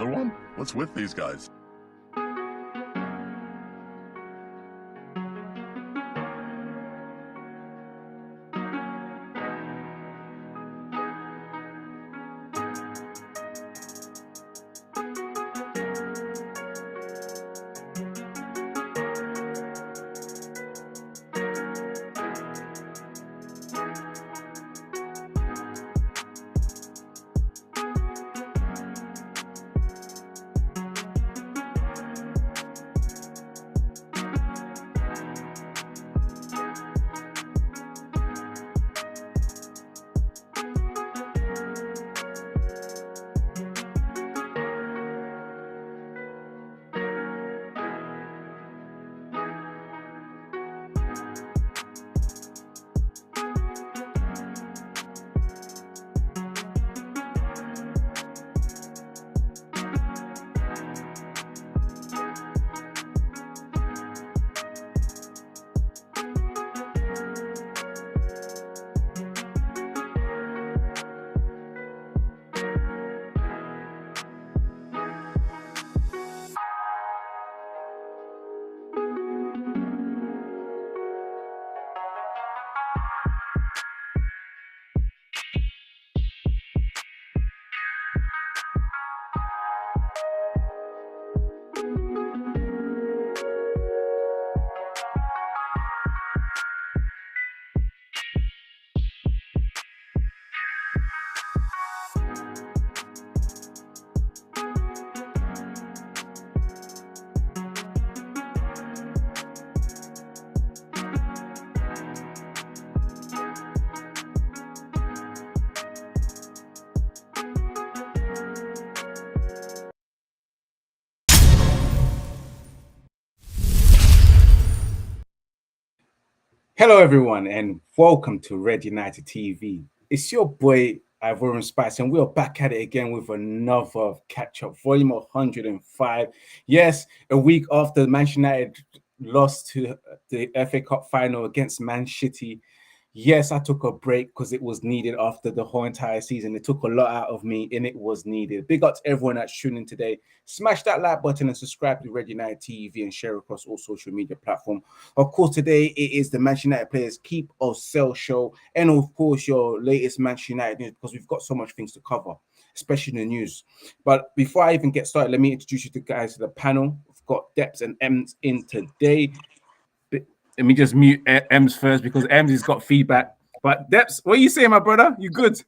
Another one? What's with these guys? Hello, everyone, and welcome to Red United TV. It's your boy, Ivorian Spice, and we're back at it again with another catch-up, volume 105. Yes, a week after Manchester United lost to the FA Cup final against Man City. Yes, I took a break because it was needed after the whole entire season. It took a lot out of me, and it was needed. Big up to everyone that's tuning in today. Smash that like button and subscribe to Red United TV and share across all social media platforms. Of course, today it is the Manchester United Players Keep or Sell show, and of course, your latest Manchester United news because we've got so much things to cover, especially the news. But before I even get started, let me introduce you to guys to the panel. We've got Deps and Ems in today. Let me just mute Ems first because Ems has got feedback. But Deps, what are you saying, my brother? You good?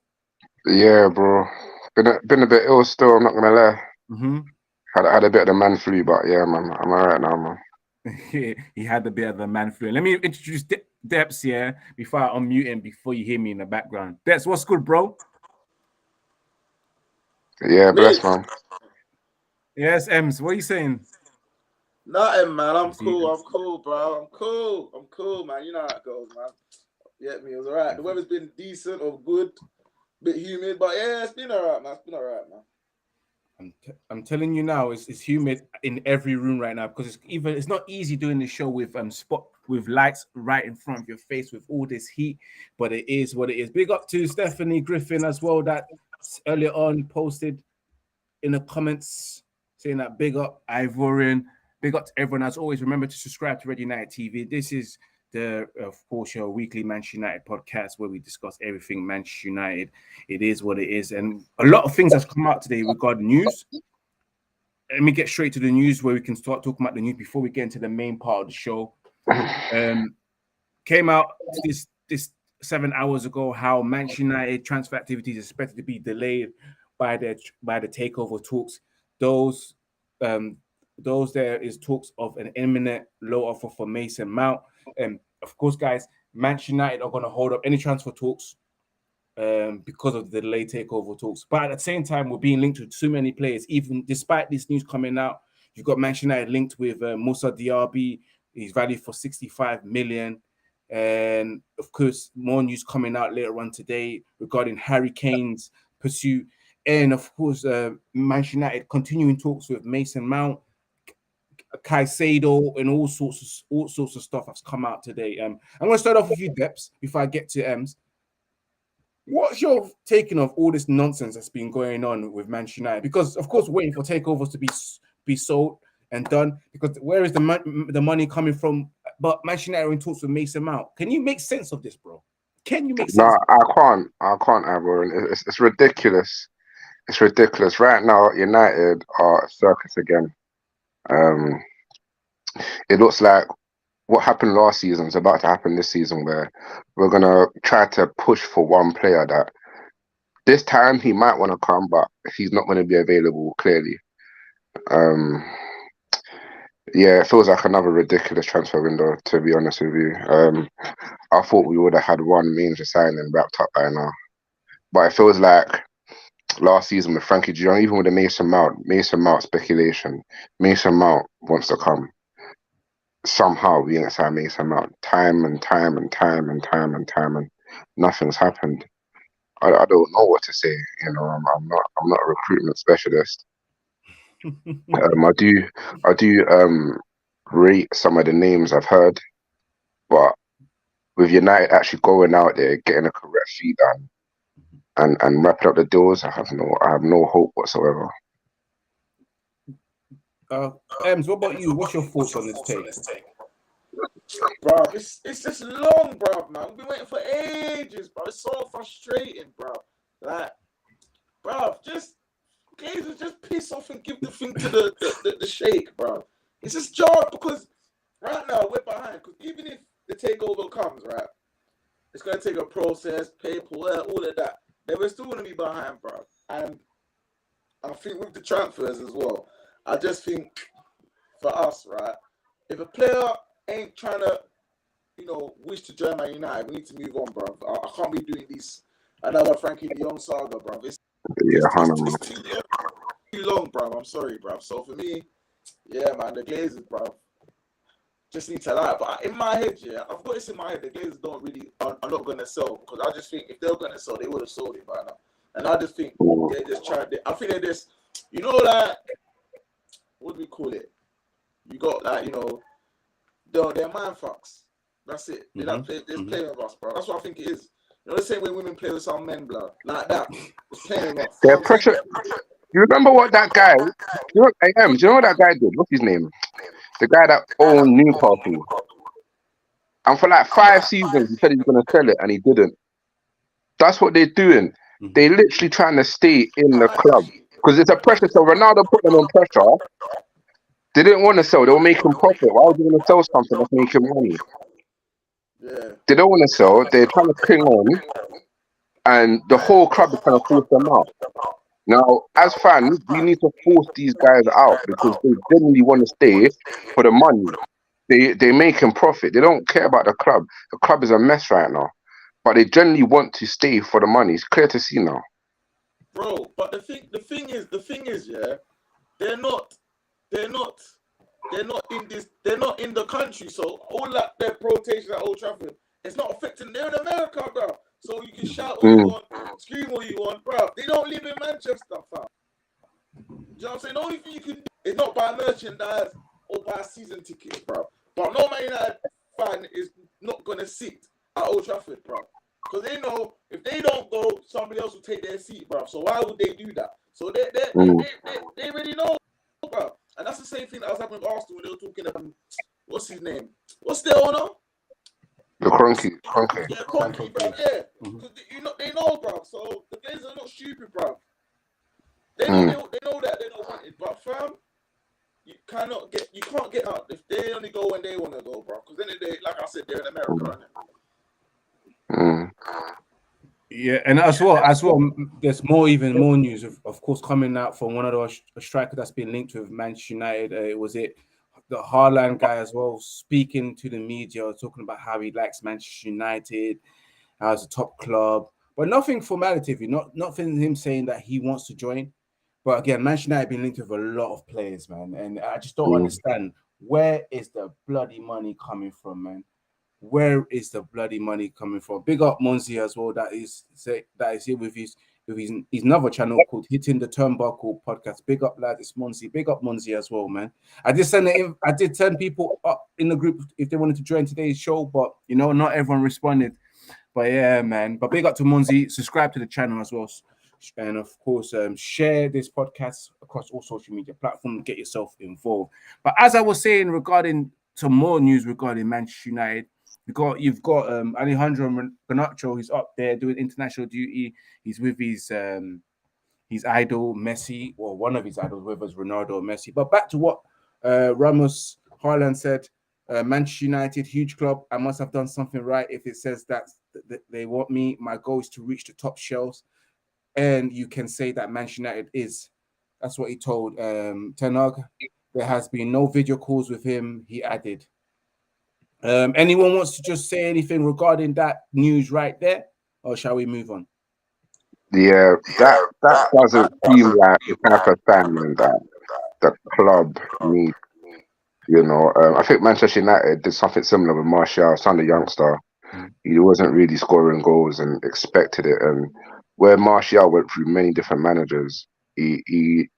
Yeah, bro. Been a bit ill still, I'm not gonna lie. Mm-hmm. Had a bit of the man flu, but yeah, man, I'm alright now, man. He had a bit of a man flu. Let me introduce Deps here before I unmute him before you hear me in the background. Deps, what's good, bro? Yeah, bless, man. Yes, Ems, what are you saying? Nothing, man. I'm cool, bro. I'm cool, man. You know how it goes, man. Yeah, me, it was alright. The weather's been decent or good, bit humid, but yeah, it's been alright, man. It's been alright, man. I'm telling you now, it's humid in every room right now because it's not easy doing the show with with lights right in front of your face with all this heat, but it is what it is. Big up to Stephanie Griffin as well that earlier on posted in the comments saying that big up Ivorian. Big up to everyone. As always, remember to subscribe to Red United TV. This is of course, your weekly Manchester United podcast where we discuss everything Manchester United. It is what it is. And a lot of things have come out today regarding news. Let me get straight to the news where we can start talking about the news before we get into the main part of the show. Came out this 7 hours ago how Manchester United transfer activity is expected to be delayed by the takeover talks. Those there is talks of an imminent low offer for Mason Mount. And of course, guys, Manchester United are going to hold up any transfer talks because of the delayed takeover talks. But at the same time, we're being linked with too many players. Even despite this news coming out, you've got Manchester United linked with Moussa Diaby. He's valued for 65 million. And of course, more news coming out later on today regarding Harry Kane's pursuit. And of course, Manchester United continuing talks with Mason Mount, Caicedo, and all sorts of stuff has come out today. I'm going to start off with you, Deps, before I get to Ems. What's your taking of all this nonsense that's been going on with Manchester United? Because of course, waiting for takeovers to be sold and done. Because where is the money coming from? But Manchester United are in talks with Mason Mount. Can you make sense of this, bro? Can you make sense? No, I can't. I can't, Aaron. It's ridiculous. It's ridiculous. Right now, United are a circus again. It looks like what happened last season is about to happen this season, where we're gonna try to push for one player that this time he might want to come, but he's not going to be available. Clearly, yeah, it feels like another ridiculous transfer window. To be honest with you, I thought we would have had one major signing wrapped up by now, but it feels like last season with Frankie de Jong, even with the Mason Mount speculation, Mason Mount wants to come. Somehow we ain't signed Mason Mount time and nothing's happened. I don't know what to say. You know, I'm not a recruitment specialist. I do rate some of the names I've heard, but with United actually going out there, getting a correct fee done, and wrapping up the deals, I have no hope whatsoever. Ems, what about you? What's your thoughts on this take? Bro, it's just long, bro, man. We've been waiting for ages, bro. It's so frustrating, bro. Like, bro, Glazers just piss off and give the thing to the shake, bro. It's just jarred because right now we're behind. Because even if the takeover comes, right, it's gonna take a process, paperwork, all of that. Then we're still gonna be behind, bro. And I think with the transfers as well, I just think for us, right, if a player ain't trying to, wish to join Man United, we need to move on, bro. I can't be doing this another Frankie de Jong saga, bro. It's too long, bro. I'm sorry, bro. So for me, yeah, man, the Glazers, bro, just need to lie. But in my head, yeah, I've got this in my head. The Glazers are not going to sell, because I just think if they're going to sell, they would have sold it by now. And I just think they're just trying. I think they're just, like, what do we call it? You got, like, they're mind fucks. That's it. They're just playing with us, bro. That's what I think it is. The same way women play with some men, blood, like that. It's playing with us. They're pressure. You remember what that guy? Do you know what that guy did? What's his name? The guy that owned Newcastle. And for like 5 seasons, he said he was going to sell it, and he didn't. That's what they're doing. They're literally trying to stay in the club because it's a pressure. So Ronaldo put them on pressure. They didn't want to sell. They were making profit. Why would you want to sell something that's making money? Yeah. They don't want to sell. They're trying to cling on, and the whole club is trying to force them out. Now, as fans, we need to force these guys out because they genuinely want to stay for the money. They're making profit. They don't care about the club. The club is a mess right now, but they generally want to stay for the money. It's clear to see now, bro. But the thing is, yeah, they're not in this. They're not in the country. So all that their protest at Old Trafford, it's not affecting. They're in America, bro. So you can shout all you want, scream all you want, bro. They don't live in Manchester, fam. Do you know what I'm saying? The only thing you can do is not buy merchandise or buy season tickets, bro. But no Man United fan is not gonna sit at Old Trafford, bro. Because they know if they don't go, somebody else will take their seat, bro. So why would they do that? So they already know, bro. And that's the same thing that was happening with Arsenal when they were talking about what's his name? What's their owner? the Cronky. Yeah, Cronky, bro. Yeah, they know, bro. So the Glazers are not stupid, bro. They know that they don't want it, but fam, you can't get out if they only go when they want to go, bro. Because then they, like I said, they're in America, right? Yeah, and as well, there's even more news, of course, coming out from one of those strikers that's been linked with Manchester United. Was it the Haaland guy as well, speaking to the media, talking about how he likes Manchester United as a top club, but nothing formality, nothing him saying that he wants to join. But again, Manchester United been linked with a lot of players, man, and I just don't understand, where is the bloody money coming from, man? Where is the bloody money coming from? Big up Monzi as well. That is here with his another channel called Hitting the Turnbuckle Podcast. Big up, lad. It's Monzi. Big up Monzi as well, man. I did send people up in the group if they wanted to join today's show, but not everyone responded. But yeah, man. But big up to Monzi. Subscribe to the channel as well. And of course, share this podcast across all social media platforms. Get yourself involved. But as I was saying, regarding some more news regarding Manchester United, you've got Alejandro Garnacho. He's up there doing international duty. He's with his idol Messi, or one of his idols, whether it's Ronaldo or Messi. But back to what Ramos Haaland said. Manchester United, huge club. I must have done something right if it says that they want me. My goal is to reach the top shelves. And you can say that Manchester United is. That's what he told Ten Hag. There has been no video calls with him, he added. Anyone wants to just say anything regarding that news right there? Or shall we move on? Yeah, that doesn't seem like the type of signing that the club needs. You know, I think Manchester United did something similar with Martial, son of youngster. He wasn't really scoring goals and expected it. And where Martial went through many different managers, he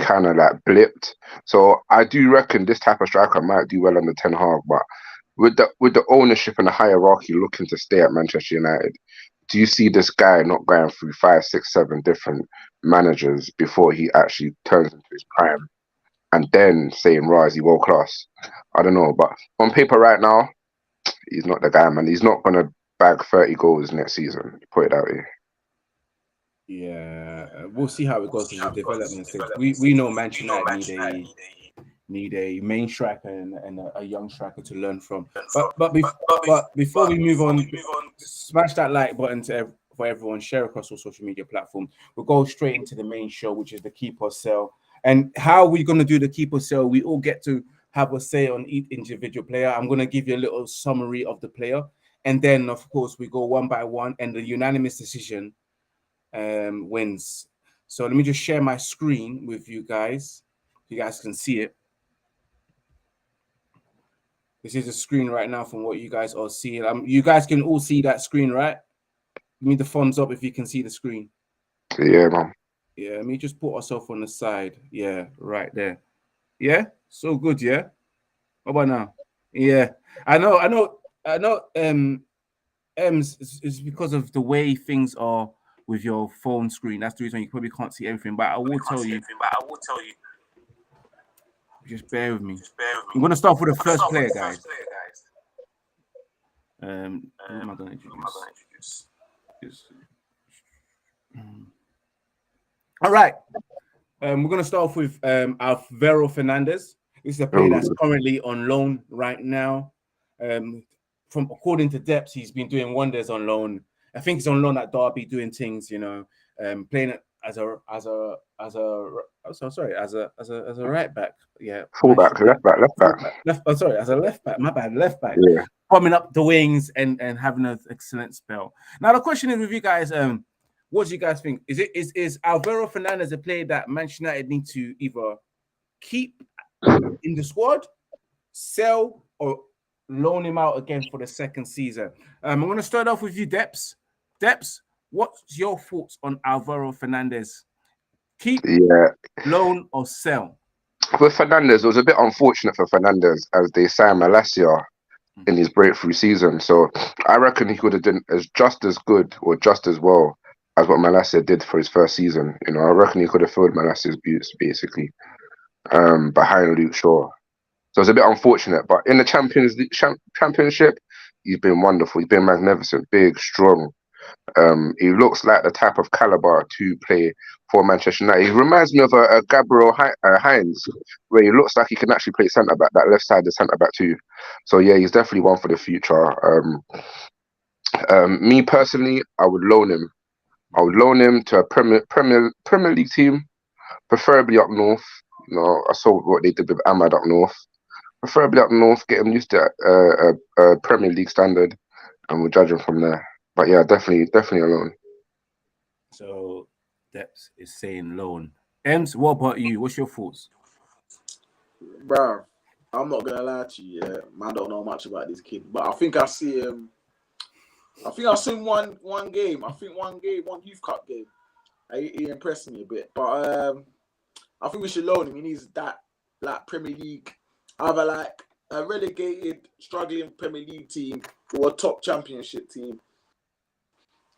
kind of like blipped. So I do reckon this type of striker might do well under Ten Hag, but with the ownership and the hierarchy looking to stay at Manchester United, do you see this guy not going through 5, 6, 7 different managers before he actually turns into his prime? And then saying, "Right, is he world class?" I don't know, but on paper right now, he's not the guy, man. He's not gonna bag 30 goals next season. Put it that way. Yeah, we'll see how it goes in the development stage. We know Manchester United need a main striker and a young striker to learn from. But before we move on, smash that like button for everyone. Share across all social media platforms. We'll go straight into the main show, which is the keep or sell. And how we're going to do the keep or sell, we all get to have a say on each individual player. I'm going to give you a little summary of the player. And then, of course, we go one by one, and the unanimous decision wins. So let me just share my screen with you guys. You guys can see it. This is the screen right now from what you guys are seeing. You guys can all see that screen, right? Give me the thumbs up if you can see the screen. Yeah, man. Yeah, let me just put ourselves on the side. Yeah, right there. Yeah, so good. Yeah. What about now? Yeah, I know. It's because of the way things are with your phone screen. That's the reason you probably can't see everything. But I will tell you. Just bear with me. I'm gonna start with the first player, guys. Who am I gonna introduce? All right. We're gonna start off with Alvaro Fernandez. This is a player that's currently on loan right now. From according to Depths, he's been doing wonders on loan. I think he's on loan at Derby, doing things, you know, playing as a right back. Yeah, fullback, left back. As a left back. My bad, left back. Yeah. Coming up the wings and having an excellent spell. Now the question is with you guys, what do you guys think? Is Alvaro Fernandez a player that Manchester United need to either keep in the squad, sell, or loan him out again for the second season? I'm going to start off with you, Depths. Depths, what's your thoughts on Alvaro Fernandez? Keep, loan, or sell? With Fernandez, it was a bit unfortunate for Fernandez as they signed Malacia in his breakthrough season. So I reckon he could have done just as good or just as well as what Malacia did for his first season. You know, I reckon he could have filled Malacia's boots basically behind Luke Shaw. So it's a bit unfortunate, but in the championship, he's been wonderful. He's been magnificent, big, strong. He looks like the type of caliber to play for Manchester United. He reminds me of a Gabriel Hines, where he looks like he can actually play centre back, that left side of centre back too. So yeah, he's definitely one for the future. Me personally, I would loan him. I would loan him to a Premier League team, preferably up north. You know, I saw what they did with Ahmad up north. Preferably up north, get him used to a Premier League standard, and we'll judge him from there. But yeah, definitely a loan. So Depths is saying loan. Ems, what about you? What's your thoughts? Bro, I'm not gonna lie to you. Yeah, man, I don't know much about this kid, but I think I see him. I think I've seen one game. I think one Youth Cup game. He impressed me a bit, but I think we should loan him. He needs that like Premier League, either like a relegated, struggling Premier League team or a top Championship team.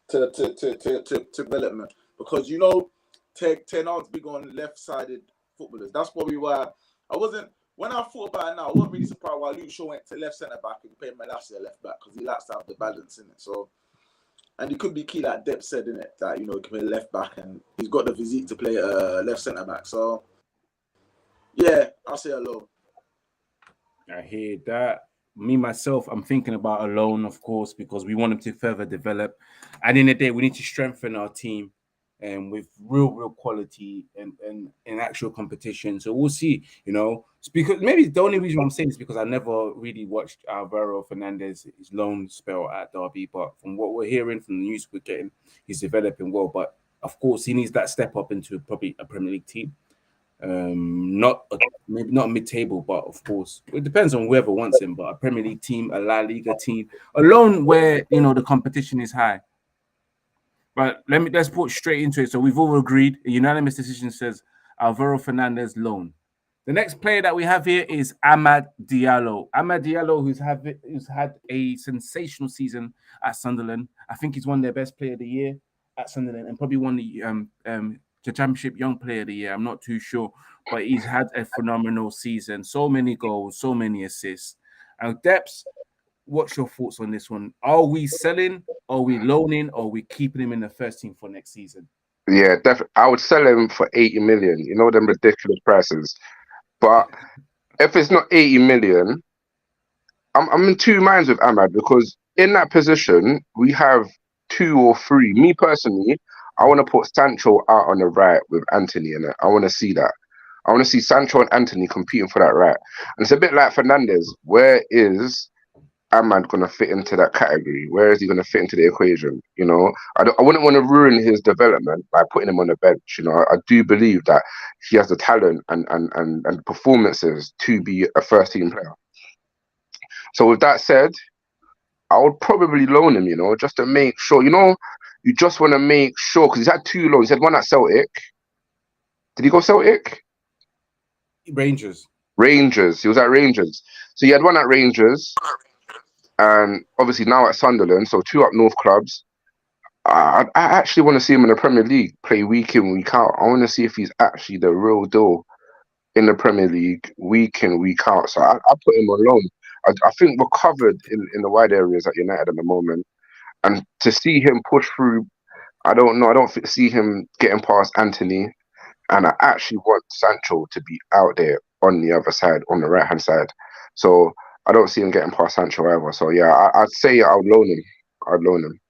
to development, because you know Ten Hag's big on left-sided footballers. That's probably why I wasn't. When I thought about it now, I wasn't really surprised why Luke Shaw went to left centre back and played Malacia left back, because he likes to have the balance in it. So, and he could be key, like Depp said, in it, that you know he can play left back and he's got the physique to play left centre back. So, yeah, I'll say alone. I hear that. Me, myself, I'm thinking about a loan, of course, because we want him to further develop. And in the day, we need to strengthen our team and with real quality and in actual competition. So we'll see, you know. It's because maybe the only reason I'm saying this is because I never really watched Alvaro Fernandez's loan spell at Derby. But from what we're hearing, from the news we're getting, he's developing well. But of course, he needs that step up into probably a Premier League team. Maybe not mid-table, but of course it depends on whoever wants him. But a Premier League team, a La Liga team, alone where you know the competition is high. But let's put straight into it. So we've all agreed. A unanimous decision says Alvaro Fernandez loan. The next player that we have here is Amad Diallo. Amad Diallo, who's had a sensational season at Sunderland. I think he's one of their best player of the year at Sunderland, and probably won the Championship Young Player of the Year. I'm not too sure, but he's had a phenomenal season. So many goals, so many assists. And Deps, what's your thoughts on this one? Are we selling? Are we loaning? Or are we keeping him in the first team for next season? Yeah, definitely. I would sell him for 80 million. You know them ridiculous prices. But if it's not 80 million, I'm in two minds with Ahmad, because in that position we have two or three. Me personally, I want to put Sancho out on the right with Anthony in it. I want to see that. I want to see Sancho and Anthony competing for that right. And it's a bit like Fernandez. Where is Ahmad going to fit into that category? Where is he going to fit into the equation? You know, I wouldn't want to ruin his development by putting him on the bench. You know, I do believe that he has the talent and performances to be a first team player. So with that said, I would probably loan him, you know, just to make sure. You know, you just want to make sure, because he's had two loans. He had one at Celtic. Did he go Celtic? Rangers. He was at Rangers. So he had one at Rangers, and obviously now at Sunderland. So two up north clubs. I actually want to see him in the Premier League play week in, week out. I want to see if he's actually the real deal in the Premier League week in, week out. So I put him on loan. I think we're covered in the wide areas at United at the moment. And to see him push through, I don't know. I don't see him getting past Anthony. And I actually want Sancho to be out there on the other side, on the right-hand side. So I don't see him getting past Sancho ever. So yeah, I'd say I'd loan him.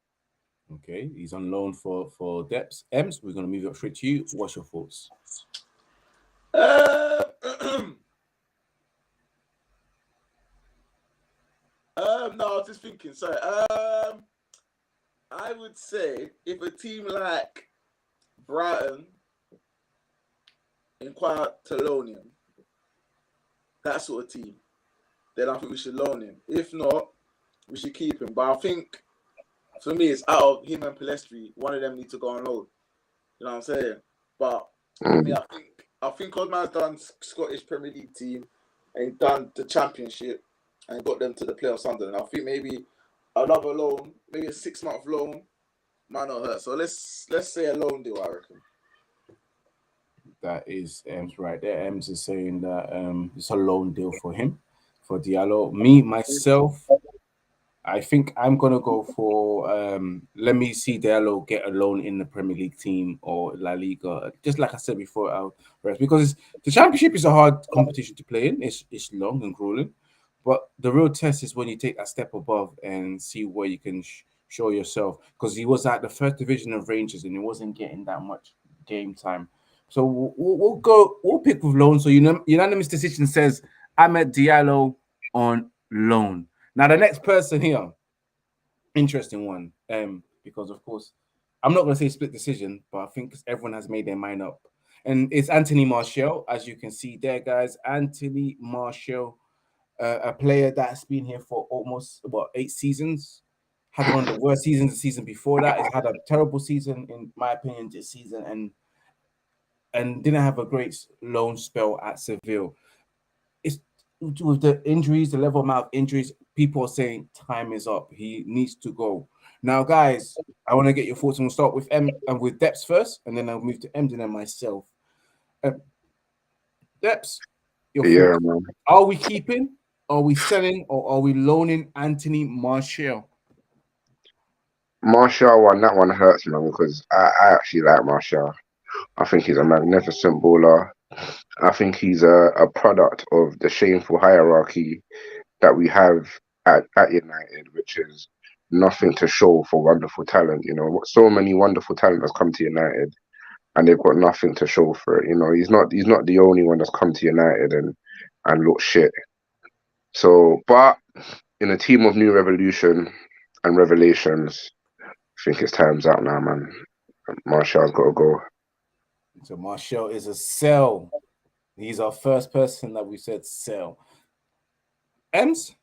Okay, he's on loan for Depths. Ems, we're going to move up straight to you. What's your thoughts? No, I was just thinking. Sorry. I would say if a team like Brighton inquire to loan him, that sort of team, then I think we should loan him. If not, we should keep him. But I think for me, it's out of him and Palestri. One of them need to go on loan. You know what I'm saying? But for me, I think Oldman's done Scottish Premier League team and done the Championship and got them to the playoffs under. And I think maybe another loan, maybe a 6-month loan, might not hurt. So let's say a loan deal, I reckon. That is Ems right there. Ems is saying that it's a loan deal for him, for Diallo. Me, myself, I think I'm going to go for, let me see Diallo get a loan in the Premier League team or La Liga. Just like I said before, because the Championship is a hard competition to play in. It's long and grueling. But the real test is when you take that step above and see where you can show yourself. Because he was at the first division of Rangers and he wasn't getting that much game time. So we'll pick with loan. So unanimous decision says Amad Diallo on loan. Now the next person here, interesting one. Because of course, I'm not going to say split decision, but I think everyone has made their mind up. And it's Anthony Martial, as you can see there, guys. Anthony Martial. A player that's been here for almost 8 seasons, had one of the worst seasons the season before that. He's had a terrible season, in my opinion, this season, and didn't have a great loan spell at Seville. It's with the injuries, the level amount of injuries, people are saying time is up. He needs to go. Now, guys, I want to get your thoughts, and we'll start with with Depths first, and then I'll move to Emden and myself. Depths, your Yeah, thoughts. man. Are we keeping, are we selling, or are we loaning Anthony Martial? Martial one, that one hurts, man, because I actually like Martial. I think he's a magnificent baller. I think he's a product of the shameful hierarchy that we have at United, which is nothing to show for wonderful talent. You know, so many wonderful talent has come to United, and they've got nothing to show for it. You know, he's not the only one that's come to United and look shit. So, but in a team of new revolution and revelations, I think his time's out now, man. Martial's got to go. So Martial is a sell. He's our first person that we said sell. Ems,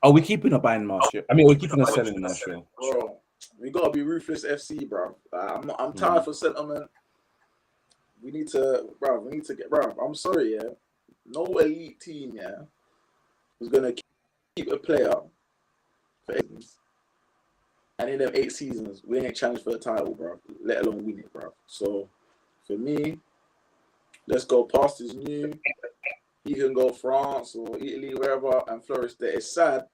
are we keeping or buying Martial? I mean, are we keeping or selling Martial? Bro, we gotta be ruthless FC, bro. I'm tired for sentiment. We need to get, bro. I'm sorry, yeah. No elite team, yeah, who's gonna keep a player for 8 seasons. And in them 8 seasons, we ain't challenged for a title, bro. Let alone win it, bro. So for me, let's go past is new. He can go France or Italy, wherever, and flourish there. It's sad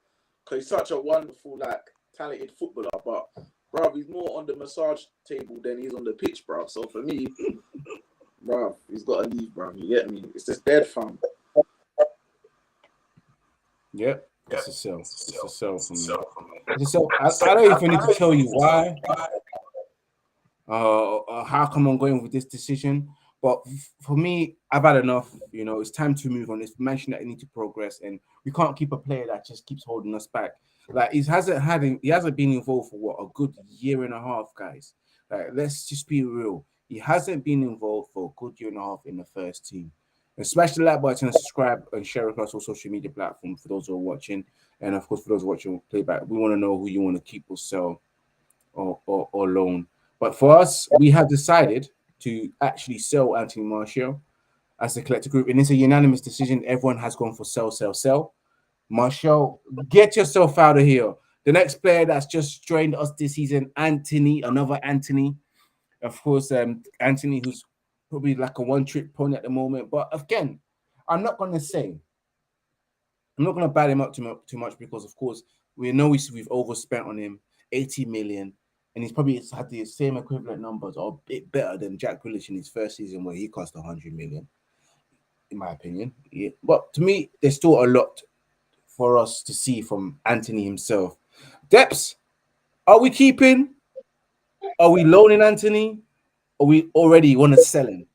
because he's such a wonderful, like, talented footballer, but bro, he's more on the massage table than he's on the pitch, bro. So for me, bro, he's got to leave, bro. You get me? It's just dead, fam. Yep, it's a sell. It's a sell for me. It's a sell. I don't even need to tell you why. How come I'm going with this decision? But for me, I've had enough. You know, it's time to move on. It's mentioned that I need to progress, and we can't keep a player that just keeps holding us back. Like he hasn't been involved for what, a good year and a half, guys. Like, let's just be real. He hasn't been involved for a good year and a half in the first team. And smash the like button and subscribe and share across all social media platforms for those who are watching. And of course, for those watching playback, we want to know who you want to keep or sell or loan. But for us, we have decided to actually sell Anthony Martial as a collective group. And it's a unanimous decision. Everyone has gone for sell, sell, sell. Martial, get yourself out of here. The next player that's just joined us this season, Anthony, another Anthony. Of course, Anthony, who's probably like a one-trick pony at the moment. But again, I'm not going to bad him up too much because, of course, we know we've overspent on him 80 million. And he's probably had the same equivalent numbers or a bit better than Jack Grealish in his first season where he cost 100 million, in my opinion. Yeah. But to me, there's still a lot for us to see from Anthony himself. Depths, are we keeping? Are we loaning Anthony? Or we already want to sell him?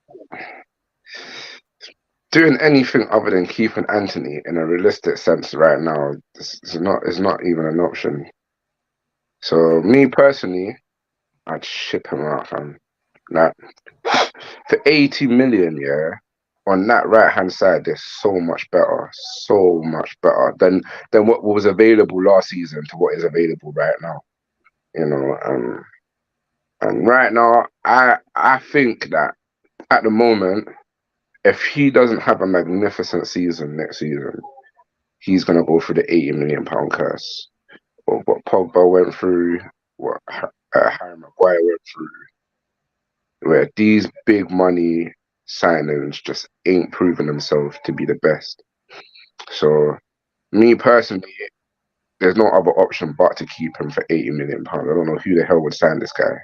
Doing anything other than keeping Anthony in a realistic sense right now is not even an option. So me personally, I'd ship him out, fam. Like for 80 million, yeah, on that right hand side, there's so much better than what was available last season to what is available right now. You know, and right now, I think that at the moment, if he doesn't have a magnificent season next season, he's gonna go through the 80 million pound curse. Of what Pogba went through, what Harry Maguire went through, where these big money signings just ain't proven themselves to be the best. So, me personally, there's no other option but to keep him for 80 million pounds. I don't know who the hell would sign this guy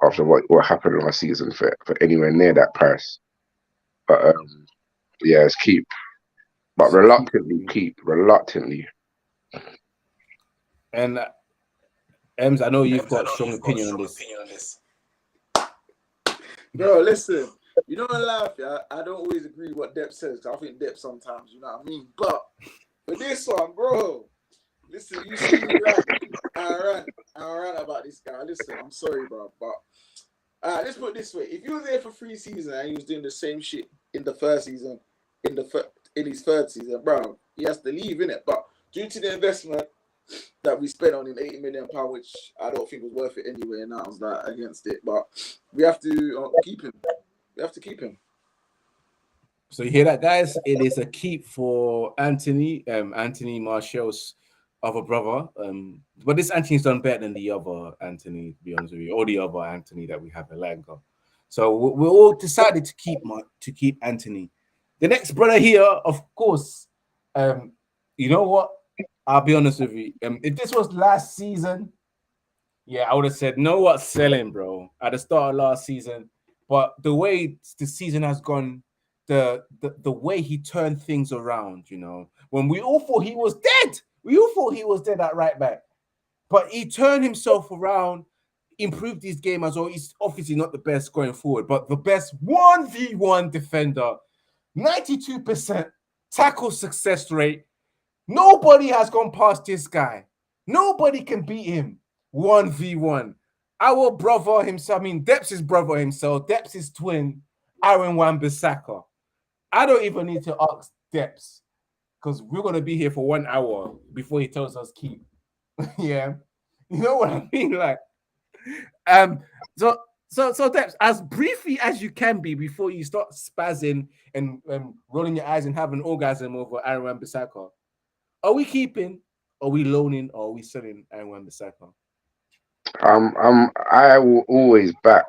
after what happened last season for anywhere near that price. But yeah, it's keep. But reluctantly. And Ems, I know you've got a strong opinion on this. Bro, listen, you don't laugh, yeah. I don't always agree with what Depp says. I think Depp sometimes, you know what I mean? But for this one, bro, listen, you see me rant about this guy. Listen, I'm sorry, bro, but let's put it this way. If you were there for 3 seasons and he was doing the same shit in the first season, in his third season, bro, he has to leave, innit? But due to the investment that we spent on him, £80 million, which I don't think was worth it anyway, and I was like against it. But we have to keep him. We have to keep him. So you hear that, guys? It is a keep for Anthony. Anthony Martial's other brother. But this Anthony's done better than the other Anthony, to be honest with you, or the other Anthony that we have in Lanka. So we all decided to keep Anthony. The next brother here, of course, you know what? I'll be honest with you. If this was last season, yeah, I would have said no what selling, bro, at the start of last season. But the way the season has gone, the way he turned things around, when we all thought he was dead, at right back, but he turned himself around, improved his game as well. He's obviously not the best going forward, but the best 1v1 defender, 92% tackle success rate. Nobody has gone past this guy. Nobody can beat him 1v1. Our brother himself, Deps' brother himself, Deps' twin, Aaron Wan-Bissaka. I don't even need to ask Deps because we're going to be here for 1 hour before he tells us keep. Yeah. You know what I mean? Like, so Deps, as briefly as you can be before you start spazzing and rolling your eyes and having an orgasm over Aaron Wan-Bissaka. Are we keeping? Are we loaning? Or are we selling Aaron Wan-Bissaka? I will always back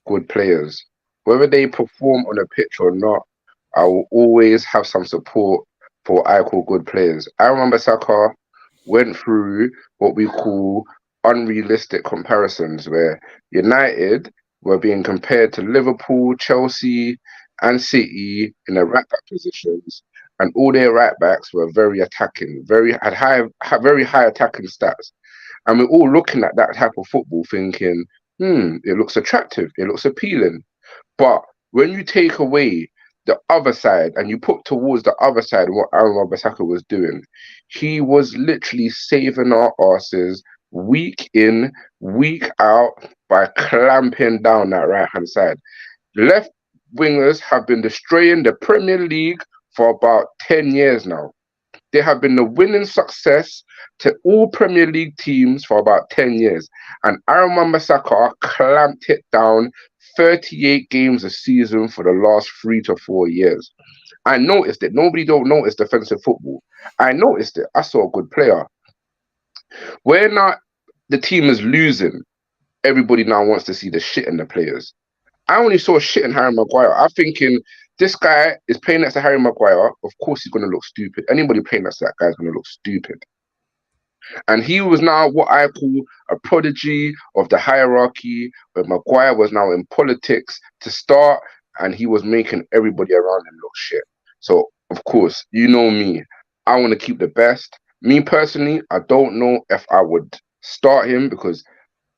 good players, whether they perform on a pitch or not. I will always have some support for what I call good players. Aaron Wan-Bissaka went through what we call unrealistic comparisons, where United were being compared to Liverpool, Chelsea, and City in the right back positions, and all their right backs were very attacking, very high attacking stats. And we're all looking at that type of football thinking, it looks attractive, it looks appealing. But when you take away the other side and you put towards the other side what Aaron Wan-Bissaka was doing, he was literally saving our asses week in, week out by clamping down that right-hand side. Left wingers have been destroying the Premier League for about 10 years now. They have been the winning success to all Premier League teams for about 10 years. And Aaron Wan-Bissaka clamped it down 38 games a season for the last 3 to 4 years. I noticed it. Nobody don't notice defensive football. I noticed it. I saw a good player. When the team is losing, everybody now wants to see the shit in the players. I only saw shit in Harry Maguire. I'm thinking, this guy is playing next to Harry Maguire. Of course he's going to look stupid. Anybody playing next to that guy is going to look stupid. And he was now what I call a prodigy of the hierarchy, where Maguire was now in politics to start, and he was making everybody around him look shit. So, of course, you know me. I want to keep the best. Me personally, I don't know if I would start him because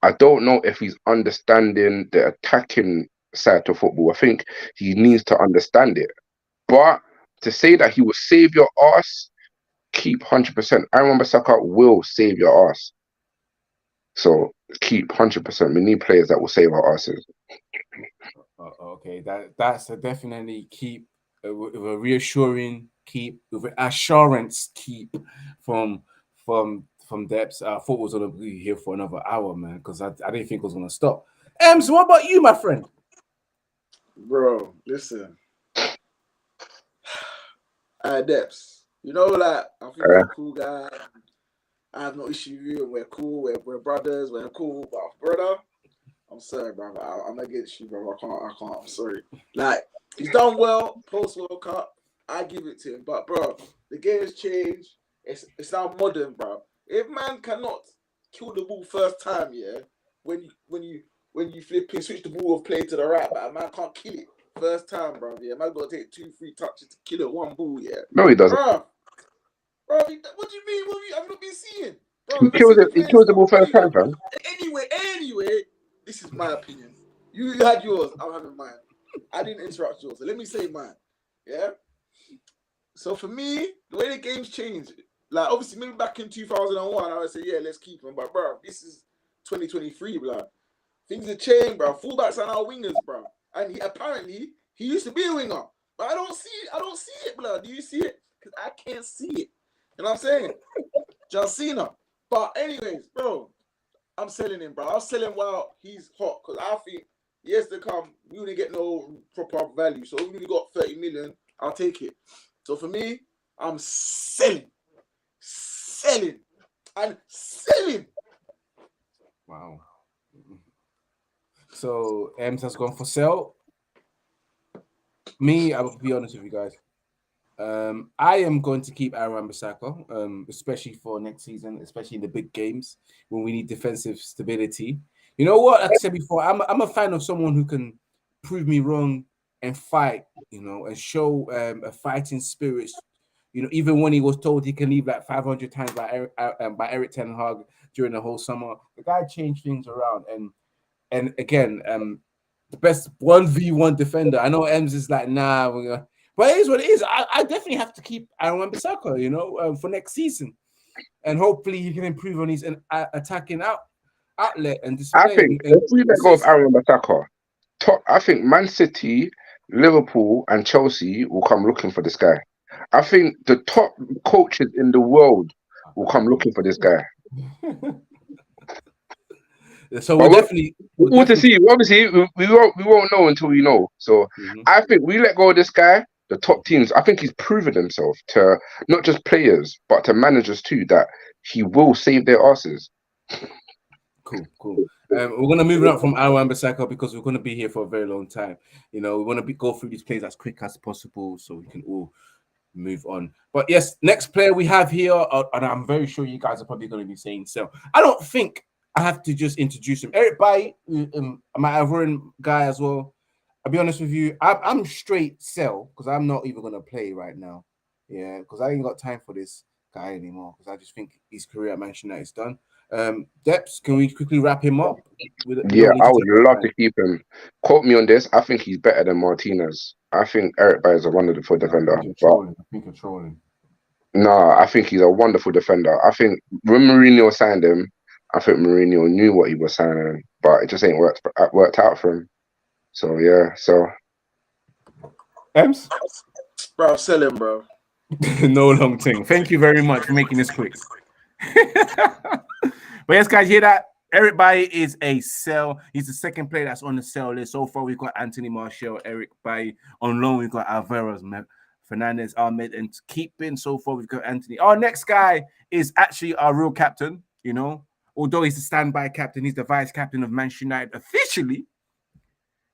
I don't know if he's understanding the attacking side of football. I think he needs to understand it. But to say that he will save your ass, keep 100%. Aaron Wan-Bissaka will save your ass. So keep 100%. We need players that will save our asses. Okay, that's a definitely keep with a reassuring keep, with an assurance keep from Depths. I thought it was going to be here for another hour, man, because I didn't think it was going to stop. So what about you, my friend? Bro, listen. Depths. You know, like, I think you're a cool guy. I have no issue with you. We're cool. We're brothers. We're cool. But, brother, I'm sorry, brother. I'm against you, bro. I can't. I'm sorry. Like, he's done well post-World Cup. I give it to him. But, bro, the game has changed. It's now modern, bro. If man cannot kill the ball first time, yeah, when you flip and switch the ball of play to the right back, man can't kill it first time, bro. Yeah, man got to take 2-3 touches to kill it one ball, yeah. No, he doesn't. Bro, what do you mean? What have you not been seeing? Bro, He kills the ball first time, fam. Anyway, this is my opinion. You had yours, I'm having mine. I didn't interrupt yours, so let me say mine. Yeah. So for me, the way the game's changed, like obviously maybe back in 2001, I would say yeah, let's keep him. But bro, this is 2023, bro. Things have changed, bro. Fullbacks are now wingers, bro. And he used to be a winger, but I don't see it, bro. Do you see it? Because I can't see it. You know what I'm saying? John Cena. But anyways, bro, I'm selling him, bro. I'll sell him while he's hot because I think years to come, we wouldn't get no proper value. So if we got 30 million, I'll take it. So for me, I'm selling. and sell him. Wow. So Ems has gone for sell. Me, I will be honest with you guys. I am going to keep Aaron Bissaka, especially for next season, especially in the big games when we need defensive stability. You know what? Like I said before, I'm a fan of someone who can prove me wrong and fight, and show a fighting spirit. Even when he was told he can leave like 500 times by Eric Ten Hag during the whole summer, the guy changed things around. And again, the best 1v1 defender. I know Ems is like, nah, but it is what it is. I definitely have to keep Aaron Wan-Bissaka, for next season, and hopefully he can improve on his attacking outlet and display. I think if we let go of Aaron Wan-Bissaka, I think Man City, Liverpool, and Chelsea will come looking for this guy. I think the top coaches in the world will come looking for this guy. So we'll to see. Obviously, we won't know until we know. So I think we let go of this guy. The top teams, I think he's proven himself to not just players but to managers too, that he will save their asses. Cool. We're gonna move on from Aaron Wan-Bissaka because we're gonna be here for a very long time. We want to go through these plays as quick as possible so we can all move on. But yes, next player we have here, and I'm very sure you guys are probably going to be saying so. I don't think I have to just introduce him. Eric Bailly, my Ivorian guy as well. I'll be honest with you, I'm straight sell because I'm not even going to play right now. Yeah, because I ain't got time for this guy anymore because I just think his career at Manchester United is done. Depps, can we quickly wrap him up? I would love to keep him. Quote me on this. I think he's better than Martinez. I think Eric Bailly is a wonderful defender. I think you're trolling. No, I think he's a wonderful defender. I think when Mourinho signed him, I think Mourinho knew what he was signing, but it just ain't worked out for him. So yeah, Ems? Bro, sell him, bro. No long thing. Thank you very much for making this quick. But yes, guys, hear that? Eric Bailly is a sell. He's the second player that's on the sell list. So far, we've got Anthony Martial, Eric Bailly. On loan, we've got Alvarez, Fernandez, Ahmed, and keeping. So far, we've got Anthony. Our next guy is actually our real captain, Although he's the standby captain, he's the vice captain of Manchester United officially.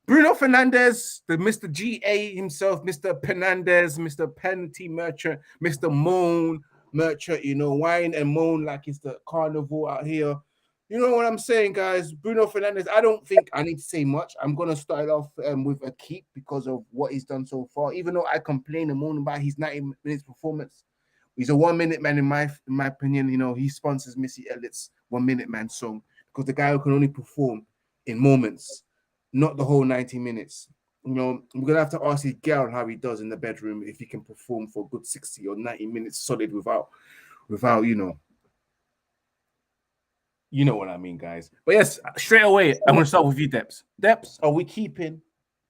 Bruno Fernandes, the Mr. GA himself, Mr. Fernandez, Mr. Penalty Merchant, Mr. Moan Merchant, whine and moan like it's the carnival out here. You know what I'm saying, guys? Bruno Fernandes, I don't think I need to say much. I'm going to start off with a keep because of what he's done so far. Even though I complain and moan about his 90 minutes performance, he's a 1-minute man in my opinion. He sponsors Missy Elliott's 1-minute man song because the guy who can only perform in moments, not the whole 90 minutes. We're going to have to ask his girl how he does in the bedroom if he can perform for a good 60 or 90 minutes solid without you know what I mean, guys. But yes, straight away, I'm going to start with you, Depps. Depps, are we keeping?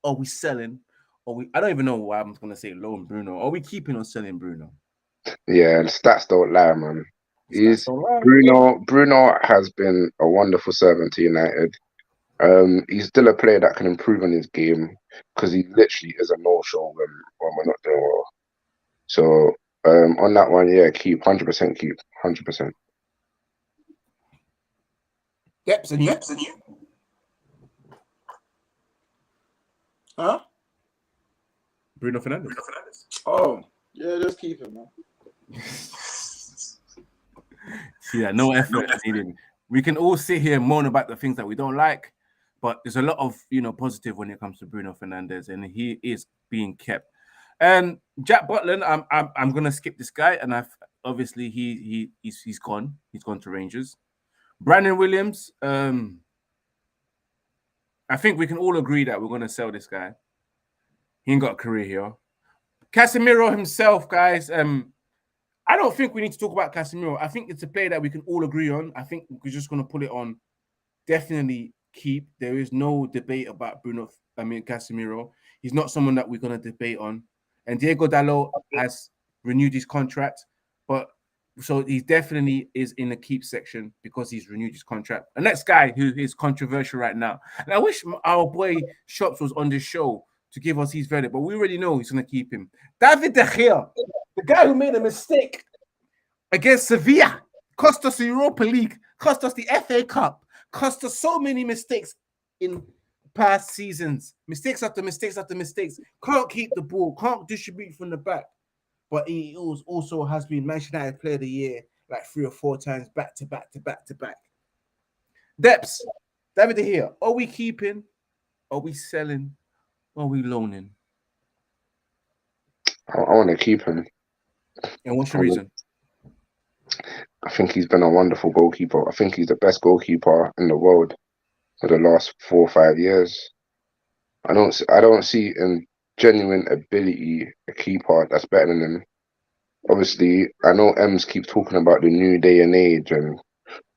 Are we selling? I don't even know why I'm going to say loan Bruno. Are we keeping or selling Bruno? Yeah, the stats don't lie, man. Bruno has been a wonderful servant to United. He's still a player that can improve on his game because he literally is a no-show when we're not doing well. So on that one, yeah, keep 100% keep 100%. Depps and you? Huh? Bruno Fernandes. Oh, yeah, just keep him, man. See that? No effort needed. We can all sit here and moan about the things that we don't like, but there's a lot of positive when it comes to Bruno Fernandes, and he is being kept. And Jack Butland, I'm gonna skip this guy, and obviously he's gone. He's gone to Rangers. Brandon Williams, I think we can all agree that we're gonna sell this guy. He ain't got a career here. Casemiro himself, guys. I don't think we need to talk about Casemiro. I think it's a player that we can all agree on. I think we're just going to put it on. Definitely keep. There is no debate about Casemiro. He's not someone that we're going to debate on. And Diego Dalot has renewed his contract, so he definitely is in the keep section because he's renewed his contract. The next guy who is controversial right now, and I wish our boy Shops was on this show to give us his verdict, but we already know he's going to keep him. David De Gea, the guy who made a mistake against Sevilla cost us the Europa League, cost us the FA Cup, cost us so many mistakes in past seasons. Mistakes after mistakes after mistakes. Can't keep the ball, can't distribute from the back. But he also has been Manchester United Player of the Year like 3 or 4 times back to back to back to back. Depths, David De Gea, are we keeping? Are we selling? Are we loaning? I want to keep him. And what's your reason? I think he's been a wonderful goalkeeper. I think he's the best goalkeeper in the world for the last 4 or 5 years. I don't see in genuine ability a keeper that's better than him. Obviously, I know Ems keeps talking about the new day and age and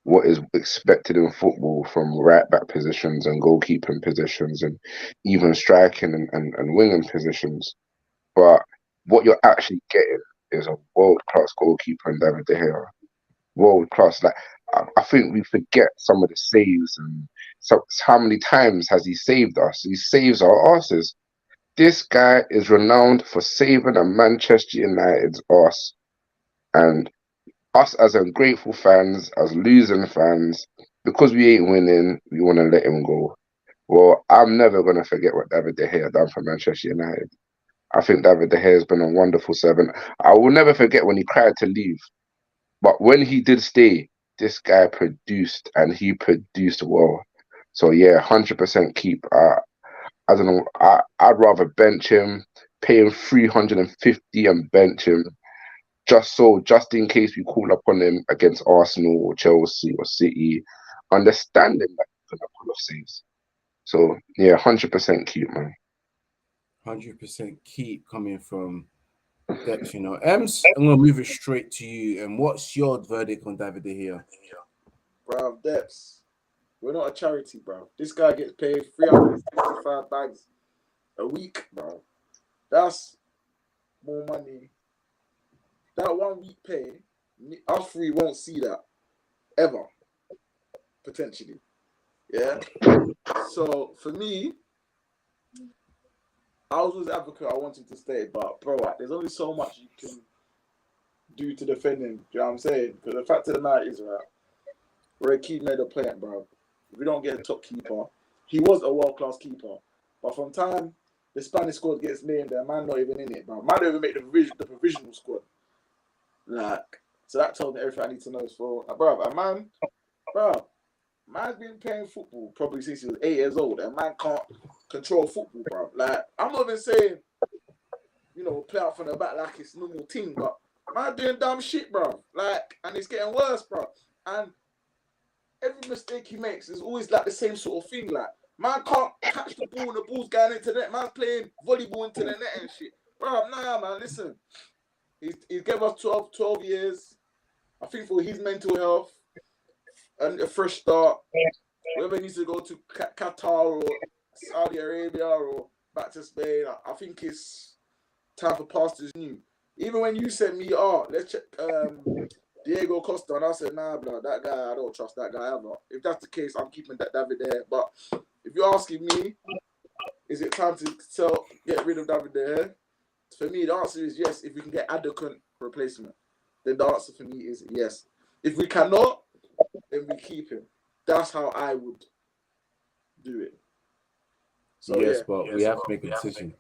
what is expected in football from right back positions and goalkeeping positions and even striking and winging positions. But what you're actually getting is a world-class goalkeeper in David De Gea. World-class. Like, I think we forget some of the saves and how many times has he saved us? He saves our asses. This guy is renowned for saving a Manchester United's arse. And us as ungrateful fans, as losing fans, because we ain't winning, we want to let him go. Well, I'm never going to forget what David De Gea done for Manchester United. I think David De Gea has been a wonderful servant. I will never forget when he cried to leave. But when he did stay, this guy produced, and he produced well. So yeah, 100% keep. I don't know. I'd rather bench him, pay him 350 and bench him, just in case we call upon him against Arsenal or Chelsea or City, understanding that he's gonna pull off saves. So yeah, 100% keep, man. 100% keep coming from Depth, you know. Ems, I'm gonna move it straight to you. And what's your verdict on David De Gea? Bro, Depths. We're not a charity, bro. This guy gets paid 365 bags a week, bro. That's more money. That 1 week pay, us three won't see that ever, potentially. Yeah. So for me, I was always advocate. I want him to stay, but bro, there's only so much you can do to defend him. Do you know what I'm saying? Because the fact of the matter is, right, Ray Keane made a plan, bro. If we don't get a top keeper, he was a world-class keeper, but from time the Spanish squad gets named, their man not even in it, bro. Man don't even make the provisional squad. Like, so that told me everything I need to know. So, bro, a man, man's been playing football probably since he was 8 years old, and man can't control football, bro. Like, I'm not even saying, you know, play out from the back like it's normal team, but man doing dumb shit, bro. Like, and it's getting worse, bro. And every mistake he makes is always like the same sort of thing. Like, man can't catch the ball and the ball's going into the net. Man's playing volleyball into the net and shit. Bro, nah, man, listen. He gave us 12 years. I think for his mental health and a fresh start, whether he needs to go to Qatar or Saudi Arabia or back to Spain, I think it's time for pastors new. Even when you said me, let's check Diego Costa, and I said, nah, bro, that guy, I don't trust that guy ever. If that's the case, I'm keeping that David there. But if you're asking me, is it time to get rid of David there? For me, the answer is yes. If we can get adequate replacement, then the answer for me is yes. If we cannot, then we keep him. That's how I would do it. So, yes, yeah. but we have to make a decision.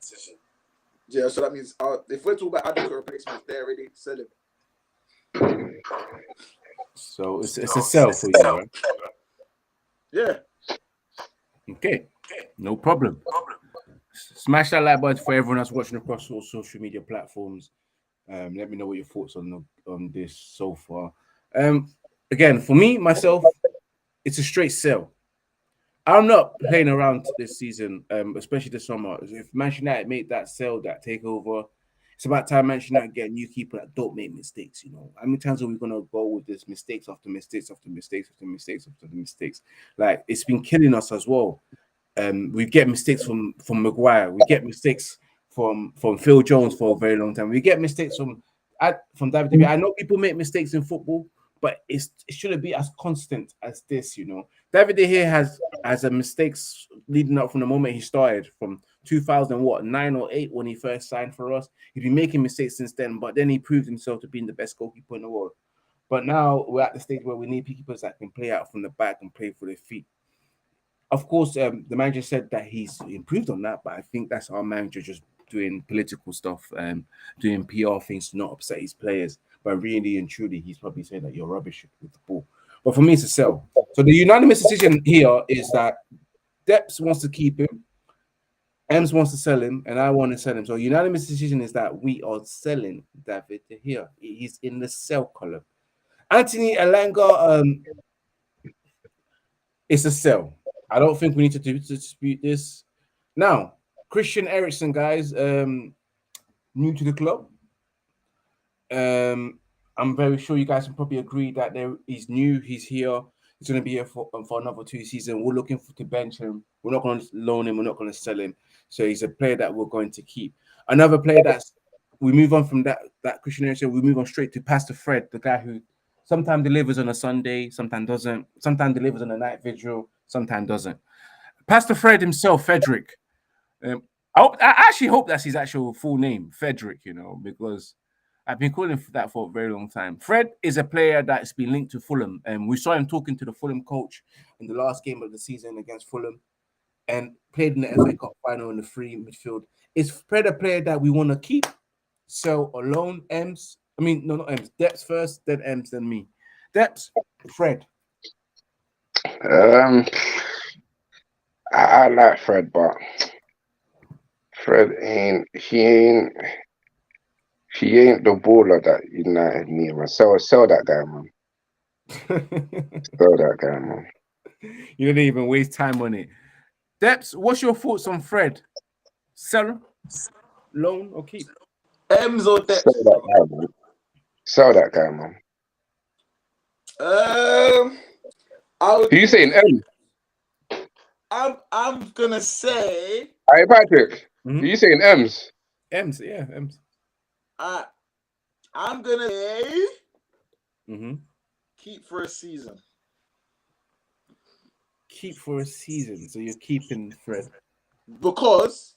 Yeah, so that means if we're talking about adequate replacements, they're ready to sell him. So it's a sell for you, right? Yeah. Okay, no problem. Smash that like button for everyone that's watching across all social media platforms. Let me know what your thoughts on this so far. Again, for me, myself, it's a straight sell. I'm not playing around this season, especially this summer. If Manchester United make that sell, that takeover, it's about time Manchester United get a new keeper that don't make mistakes. You know, how many times are we gonna go with this mistakes after mistakes after mistakes after mistakes after mistakes? Like, it's been killing us as well. We get mistakes from Maguire. We get mistakes from Phil Jones for a very long time. We get mistakes from David De Gea. I know people make mistakes in football, but it shouldn't be as constant as this. You know, David De Gea has a mistakes leading up from the moment he started from 2009 or 8 when he first signed for us. He's been making mistakes since then, but then he proved himself to be the best goalkeeper in the world. But now we're at the stage where we need keepers that can play out from the back and play for their feet. Of course, the manager said that he's improved on that, but I think that's our manager just doing political stuff and doing PR things to not upset his players. But really and truly, he's probably saying that you're rubbish with the ball. But for me, it's a sell. So the unanimous decision here is that Deps wants to keep him, Ems wants to sell him, and I want to sell him. So unanimous decision is that we are selling David De Gea. He's in the sell column. Anthony Elanga, it's a sell. I don't think we need to dispute this. Now, Christian Eriksen, guys, new to the club. I'm very sure you guys can probably agree that he's new, he's here. He's going to be here for another 2 seasons. We're looking to bench him. We're not going to loan him. We're not going to sell him. So he's a player that we're going to keep. Another player we move on from that Christian Eriksen, we move on straight to Pastor Fred, the guy who sometimes delivers on a Sunday, sometimes doesn't, sometimes delivers on a night vigil, sometimes doesn't. Pastor Fred himself, Frederick. I actually hope that's his actual full name, Frederick, because I've been calling him that for a very long time. Fred is a player that's been linked to Fulham, and we saw him talking to the Fulham coach in the last game of the season against Fulham and played in the FA Cup final in the free midfield. Is Fred a player that we want to keep, sell, or loan? Not Ems. Deps first, then Ems, then me. Deps, Fred. I like Fred, but Fred ain't the baller that United need, man. Sell that guy, man. Sell that guy, man. You didn't even waste time on it. Deps, what's your thoughts on Fred? Sell, loan, or keep? Ems or Deps? Sell that guy, man. Who you saying, M? I'm gonna say. Hey, Patrick. Who you saying, M's? M's, yeah, M's. I'm gonna say. Keep for a season. Keep for a season. So you're keeping Fred because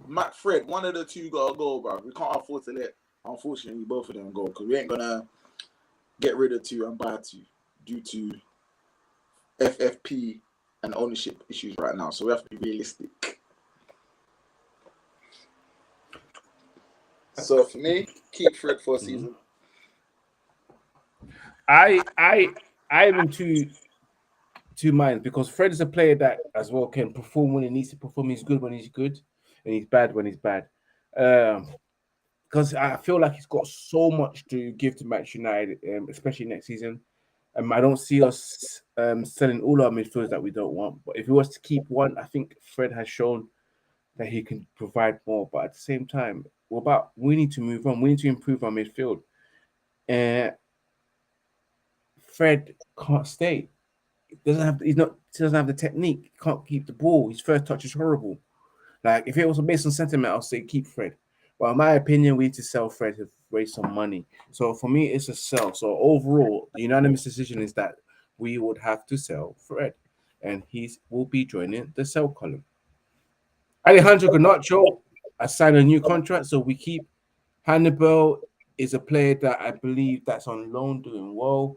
Matt Fred, one of the two got to go, bro. We can't afford to let, unfortunately, both of them go because we ain't gonna get rid of two and buy two due to FFP and ownership issues right now. So we have to be realistic. So for me, keep Fred for a season. I'm in two minds because Fred is a player that as well can perform when he needs to perform. He's good when he's good, and he's bad when he's bad. Because I feel like he's got so much to give to Manchester United, especially next season. I don't see us selling all our midfielders that we don't want. But if he was to keep one, I think Fred has shown that he can provide more. But at the same time, we need to move on. We need to improve our midfield. Fred can't stay. He doesn't have the technique. He can't keep the ball. His first touch is horrible. Like if it was based on sentiment, I'll say keep Fred. But in my opinion, we need to sell Fred to raise some money. So for me, it's a sell. So overall, the unanimous decision is that we would have to sell Fred, and he will be joining the sell column. Alejandro Garnacho has signed a new contract, so we keep. Hannibal is a player that I believe that's on loan, doing well.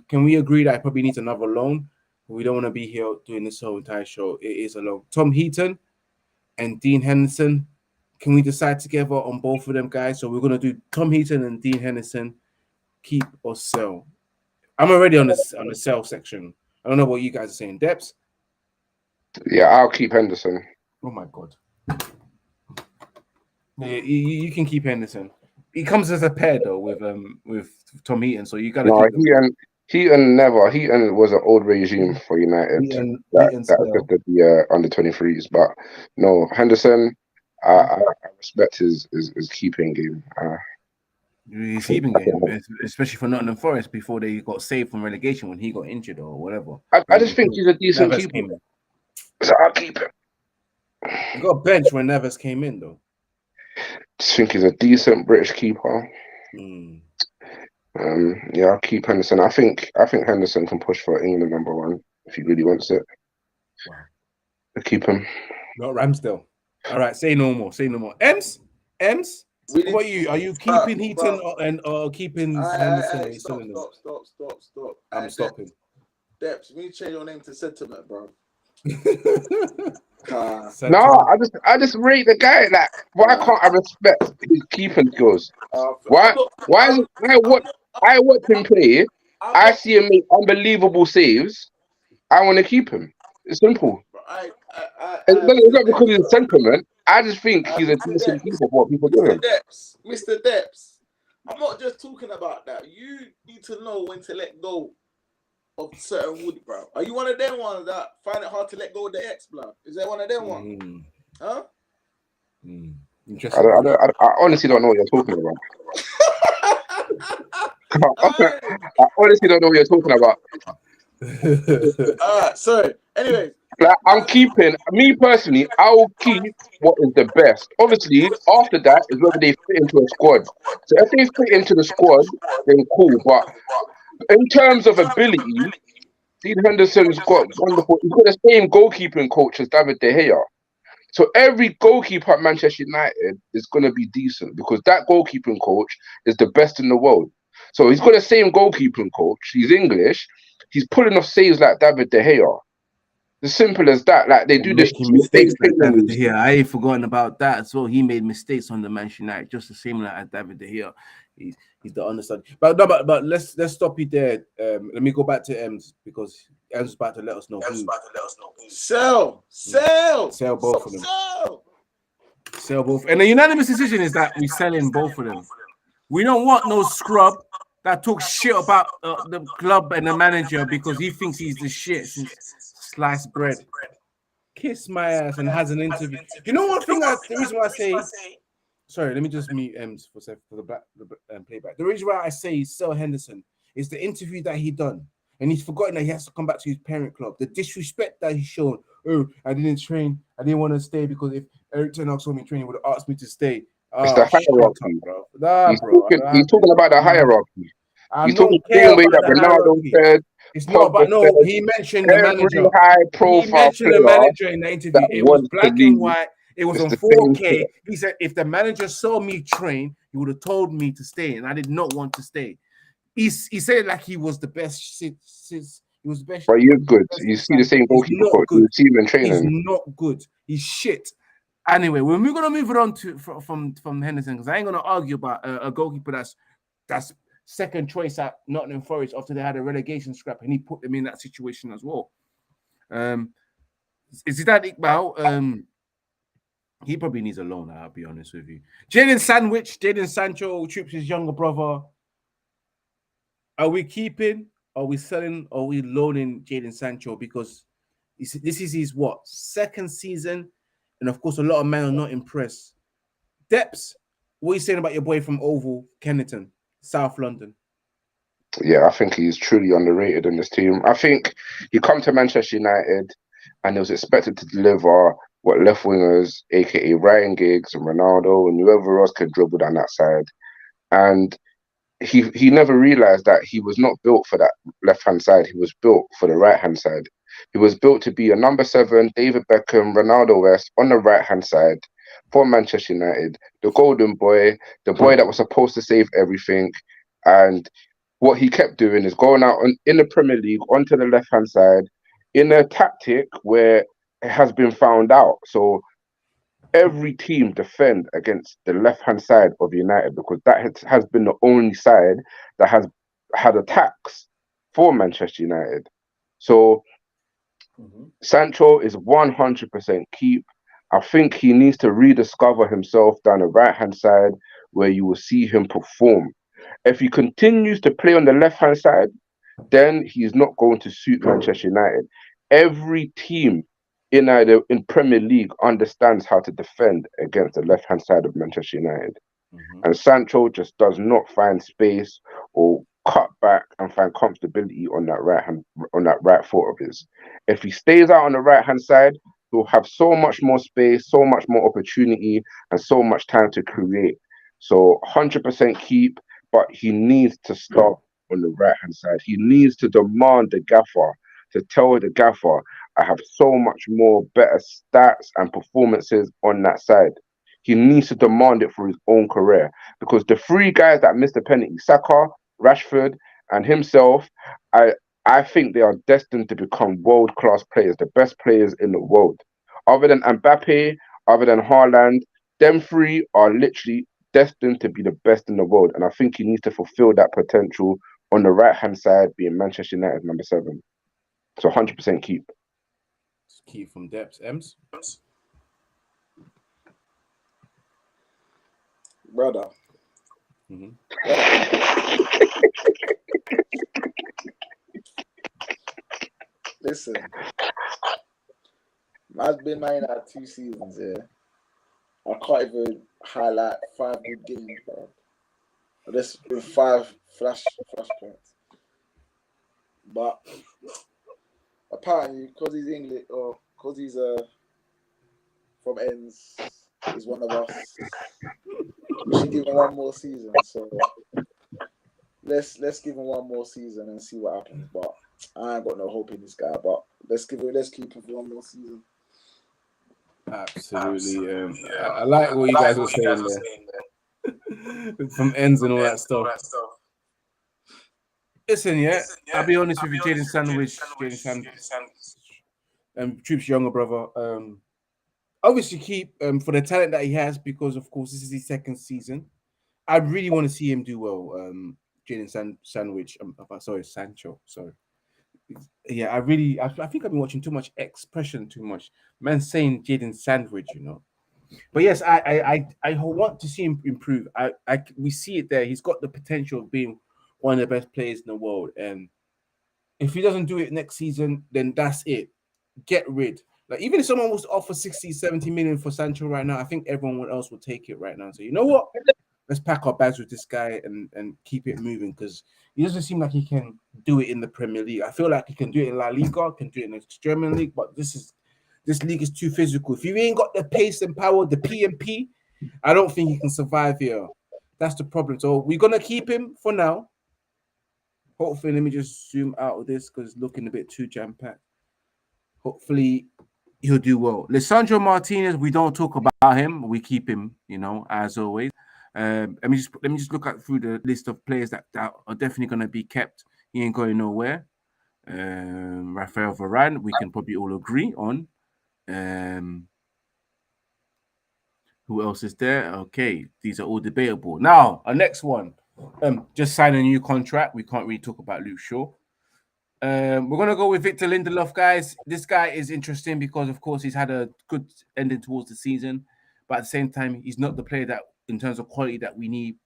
Can we agree that I probably needs another loan? We don't want to be here doing this whole entire show. It is a loan. Tom Heaton and Dean Henderson. Can we decide together on both of them, guys? So we're going to do Tom Heaton and Dean Henderson, keep or sell. I'm already on the sell section. I don't know what you guys are saying. Deps? Yeah, I'll keep Henderson. Oh, my God. Yeah, you can keep Henderson. He comes as a pair, though, with Tom Heaton, so you got to Heaton was an old regime for United. That was just the under 23s. But no, Henderson, I respect his keeping game. His keeping game, especially for Nottingham Forest before they got saved from relegation when he got injured or whatever. I just think he's a decent keeper. So I'll keep him. He got benched when Neves came in, though. Just think he's a decent British keeper. Yeah, I'll keep Henderson. I think Henderson can push for England #1 if he really wants it. Wow. I'll keep him. Not Ramsdale. All right, say no more. Say no more. Ems, What about you? Are you keeping Heaton and keeping Henderson? Or you Stop. I'm stopping. Depths, we need to change your name to Sentiment, bro. No, I just rate the guy. Like, why can't I respect his keeping skills? Why? I watch him play. I see him make unbelievable saves. I want to keep him. It's simple. It's not because he's a sentiment. I just think he's a decent keeper for what people do him. Mr. Depths, I'm not just talking about that. You need to know when to let go of certain wood, bro. Are you one of them ones that find it hard to let go of the ex, bro? Is there one of them ones? Huh? Interesting. I honestly don't know what you're talking about. I honestly don't know what you're talking about. Alright, sorry. Anyway. Like, I'm keeping, me personally, I will keep what is the best. Obviously, after that is whether they fit into a squad. So if they fit into the squad, then cool. But in terms of ability, Dean Henderson's got wonderful. He's got the same goalkeeping coach as David De Gea. So every goalkeeper at Manchester United is going to be decent because that goalkeeping coach is the best in the world. So he's got the same goalkeeping coach. He's English. He's pulling off saves like David De Gea. As simple as that. Like they do this mistakes like David De Gea. I ain't forgotten about that as well. He made mistakes on the Manchester United, just the same like as David De Gea. He's the understudy. But let's stop you there. Let me go back to Ems because Ems is about to let us know. Sell both of them. Sell both. And the unanimous decision is that we're selling both of them. We don't want no scrub that talks shit about the club and the manager because he thinks he's the shit since sliced bread. Kiss my ass and has an interview. You know one thing? The reason why I say, sorry, let me just mute Ems for the playback. The reason why I say sell Henderson is the interview that he done, and he's forgotten that he has to come back to his parent club. The disrespect that he's shown. Oh, I didn't train. I didn't want to stay because if Eric Ten Hag saw me training, he would have asked me to stay. It's the hierarchy, bro. He's talking about the hierarchy. He's talking the same way that Ronaldo said. It's not about he mentioned the manager. He mentioned the manager in the interview. It was black and white. It was on 4K. He said if the manager saw me train, he would have told me to stay, and I did not want to stay. He said it like he was the best since he was the best. But you're good. You see the same goalkeeper coach. You see him in training. He's not good. He's shit. Anyway, we're gonna move it on to from Henderson because I ain't gonna argue about a goalkeeper that's second choice at Nottingham Forest after they had a relegation scrap and he put them in that situation as well. Is that Iqbal? He probably needs a loan, I'll be honest with you. Jadon Sancho, Troops' younger brother. Are we keeping? Are we selling? Are we loaning Jadon Sancho? Because this is his second season, and of course a lot of men are not impressed. Depths, what are you saying about your boy from Oval, Kennington, South London? Yeah, I think he's truly underrated in this team. I think he come to Manchester United and he was expected to deliver what left wingers, aka Ryan Giggs and Ronaldo and whoever else could dribble down that side. And he never realized that he was not built for that left-hand side. He was built for the right-hand side. He was built to be a number 7, David Beckham, Ronaldo West on the right-hand side for Manchester United, the golden boy, the boy that was supposed to save everything. And what he kept doing is going out in the Premier League onto the left-hand side in a tactic where it has been found out. So every team defend against the left-hand side of United because that has been the only side that has had attacks for Manchester United. So Sancho is 100% keep. I think he needs to rediscover himself down the right-hand side where you will see him perform. If he continues to play on the left-hand side, then he's not going to suit Manchester United. Every team in Premier League understands how to defend against the left-hand side of Manchester United. And Sancho just does not find space or cut back and find comfortability on that right foot of his. If he stays out on the right-hand side, he'll have so much more space, so much more opportunity, and so much time to create. So 100% keep, but he needs to start on the right-hand side. He needs to demand the gaffer, to tell the gaffer, I have so much more better stats and performances on that side. he needs to demand it for his own career. Because the three guys that missed the penalty, Saka, Rashford, and himself, I think they are destined to become world-class players, the best players in the world. Other than Mbappe, other than Haaland, them three are literally destined to be the best in the world. And I think he needs to fulfill that potential on the right-hand side, being Manchester United number 7. So 100% keep. Keep from depths. Ems? Brother. Mm-hmm. Listen, I've been Man United 2 seasons here. I can't even highlight 5 good games, bro. There's been 5 flash points. But apparently, because he's English or because he's from ends, he's one of us. We should give him one more season. So let's give him one more season and see what happens. But I ain't got no hope in this guy. But let's keep him for one more season. Absolutely. I like what you guys were saying there. From ends and all that stuff. Listen, I'll be honest with you, Jaden Sandwich, Troop's younger brother. Obviously keep for the talent that he has, because of course this is his 2nd season. I really want to see him do well. Jaden Sandwich. Sorry, Sancho. Sorry. Yeah, I think I've been watching too much expression, too much. Man saying Jaden Sandwich, you know. But yes, I want to see him improve. We see it there. He's got the potential of being one of the best players in the world. And if he doesn't do it next season, then that's it. Get rid. Like, even if someone was to offer 60, 70 million for Sancho right now, I think everyone else will take it right now. So you know what? Let's pack our bags with this guy and keep it moving, because he doesn't seem like he can do it in the Premier League. I feel like he can do it in La Liga, can do it in the German league, but this league is too physical. If you ain't got the pace and power, the PMP, I don't think he can survive here. That's the problem. So we're gonna keep him for now. Hopefully, let me just zoom out of this because it's looking a bit too jam-packed. Hopefully, he'll do well. Lisandro Martinez, we don't talk about him. We keep him, as always. Let me just look at through the list of players that are definitely going to be kept. He ain't going nowhere. Rafael Varane, we can probably all agree on. Who else is there? Okay, these are all debatable. Now, our next one. Just sign a new contract. We can't really talk about Luke Shaw. We're gonna go with Victor Lindelof, guys. This guy is interesting because, of course, he's had a good ending towards the season, but at the same time, he's not the player that, in terms of quality, that we need.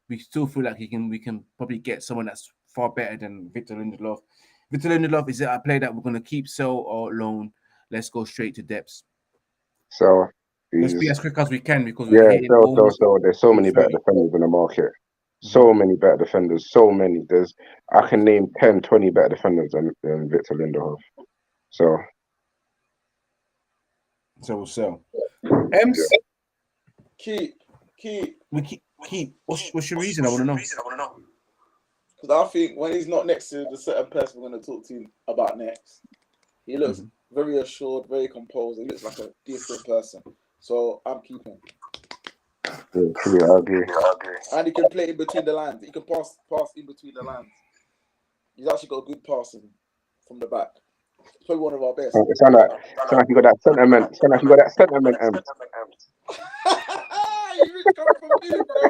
We still feel like we can probably get someone that's far better than Victor Lindelof. Victor Lindelof is a player that we're gonna keep, sell, or loan. Let's go straight to depths. So let's be as quick as we can because we're hitting so there's so many better defenders in the market. So many better defenders, so many. I can name 10, 20 better defenders than Victor Lindelof. So we'll sell. Ems? Keep. We keep. What's your reason? I want to know. Because I think when he's not next to the certain person we're going to talk to him about next, he looks very assured, very composed. He looks like a different person. So I'm keeping. Yeah, I agree. And he can play in between the lines. He can pass in between the lines. He's actually got good passing from the back. He's probably one of our best. It sound like you got that sentiment. You really coming from me, bro.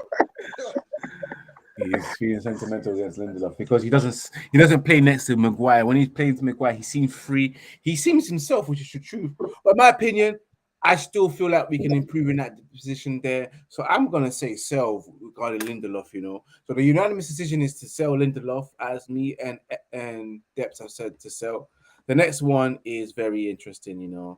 He's feeling sentimental against Lindelof because he doesn't play next to Maguire. When he's playing to Maguire, he seems free. He seems himself, which is the truth. But in my opinion, I still feel like we can improve in that position there. So I'm going to say sell regarding Lindelof, So the unanimous decision is to sell Lindelof, as me and Depps have said to sell. The next one is very interesting,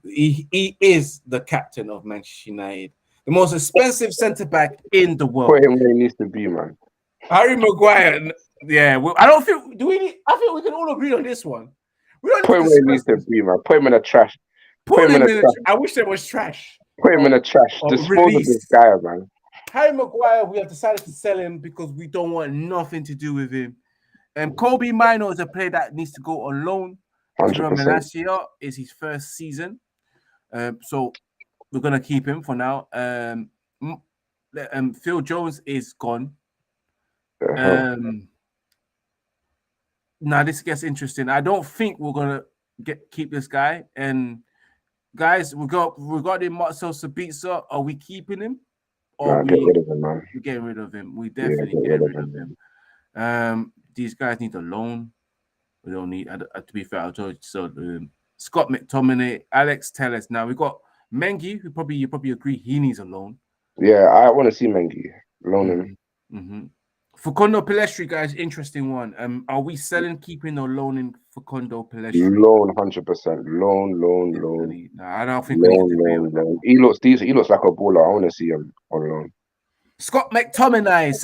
He is the captain of Manchester United, the most expensive centre-back in the world. Put him where he needs to be, man. Harry Maguire, yeah. I don't think, I think we can all agree on this one. We don't put him where he needs to be, man. Put him in the trash. I wish there was trash. Put him in the trash. Dispose of this guy, man. Harry Maguire, we have decided to sell him because we don't want nothing to do with him. Kobe Mino is a player that needs to go on loan. 100%. Last year is his first season. So we're gonna keep him for now. Phil Jones is gone. Now this gets interesting. I don't think we're gonna keep this guy. And guys, we got regarding Marcel Sabitzer, are we keeping him? Or get rid of him, man. We're getting rid of him. We definitely get rid of him. These guys need a loan. We don't need. To be fair, I told you so. Scott McTominay, Alex Telles. Now we got Mengi, who you probably agree he needs a loan. Yeah, I want to see Mengi loan him. Facundo Pelestri, guys, interesting one. Are we selling, keeping, or loaning Facundo Pelestri? Loan, 100%. Loan. No, I don't think we need to debate on that. He looks decent. He looks like a baller. I want to see him on loan. Scott McTominay,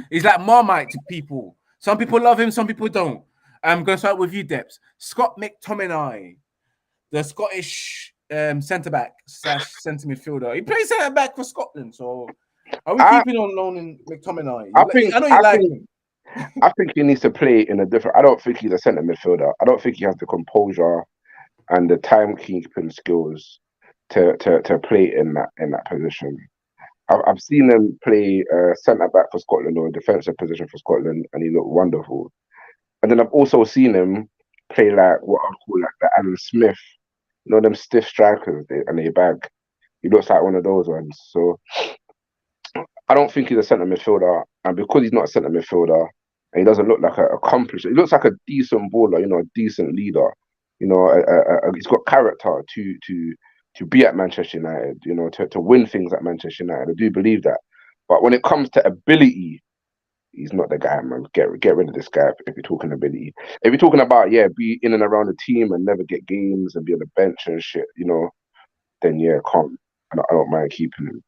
he's like Marmite to people. Some people love him, some people don't. I'm going to start with you, Debs. Scott McTominay, the Scottish centre back / centre midfielder. He plays centre back for Scotland. So, are we keeping on loaning McTominay? I know you like him. I think he needs to play in a different. I don't think he's a centre midfielder. I don't think he has the composure and the timekeeping skills to play in that position. I've seen him play centre back for Scotland or a defensive position for Scotland, and he looked wonderful. And then I've also seen him play like what I call like the Alan Smith, them stiff strikers, and they bag. He looks like one of those ones. So I don't think he's a centre midfielder, and because he's not a centre midfielder, and he doesn't look like an accomplished. He looks like a decent baller, a decent leader. He's got character to be at Manchester United, to win things at Manchester United. I do believe that. But when it comes to ability, he's not the guy, man. Get rid of this guy if you're talking ability. If you're talking about, be in and around the team and never get games and be on the bench and shit, then come. I don't mind keeping him.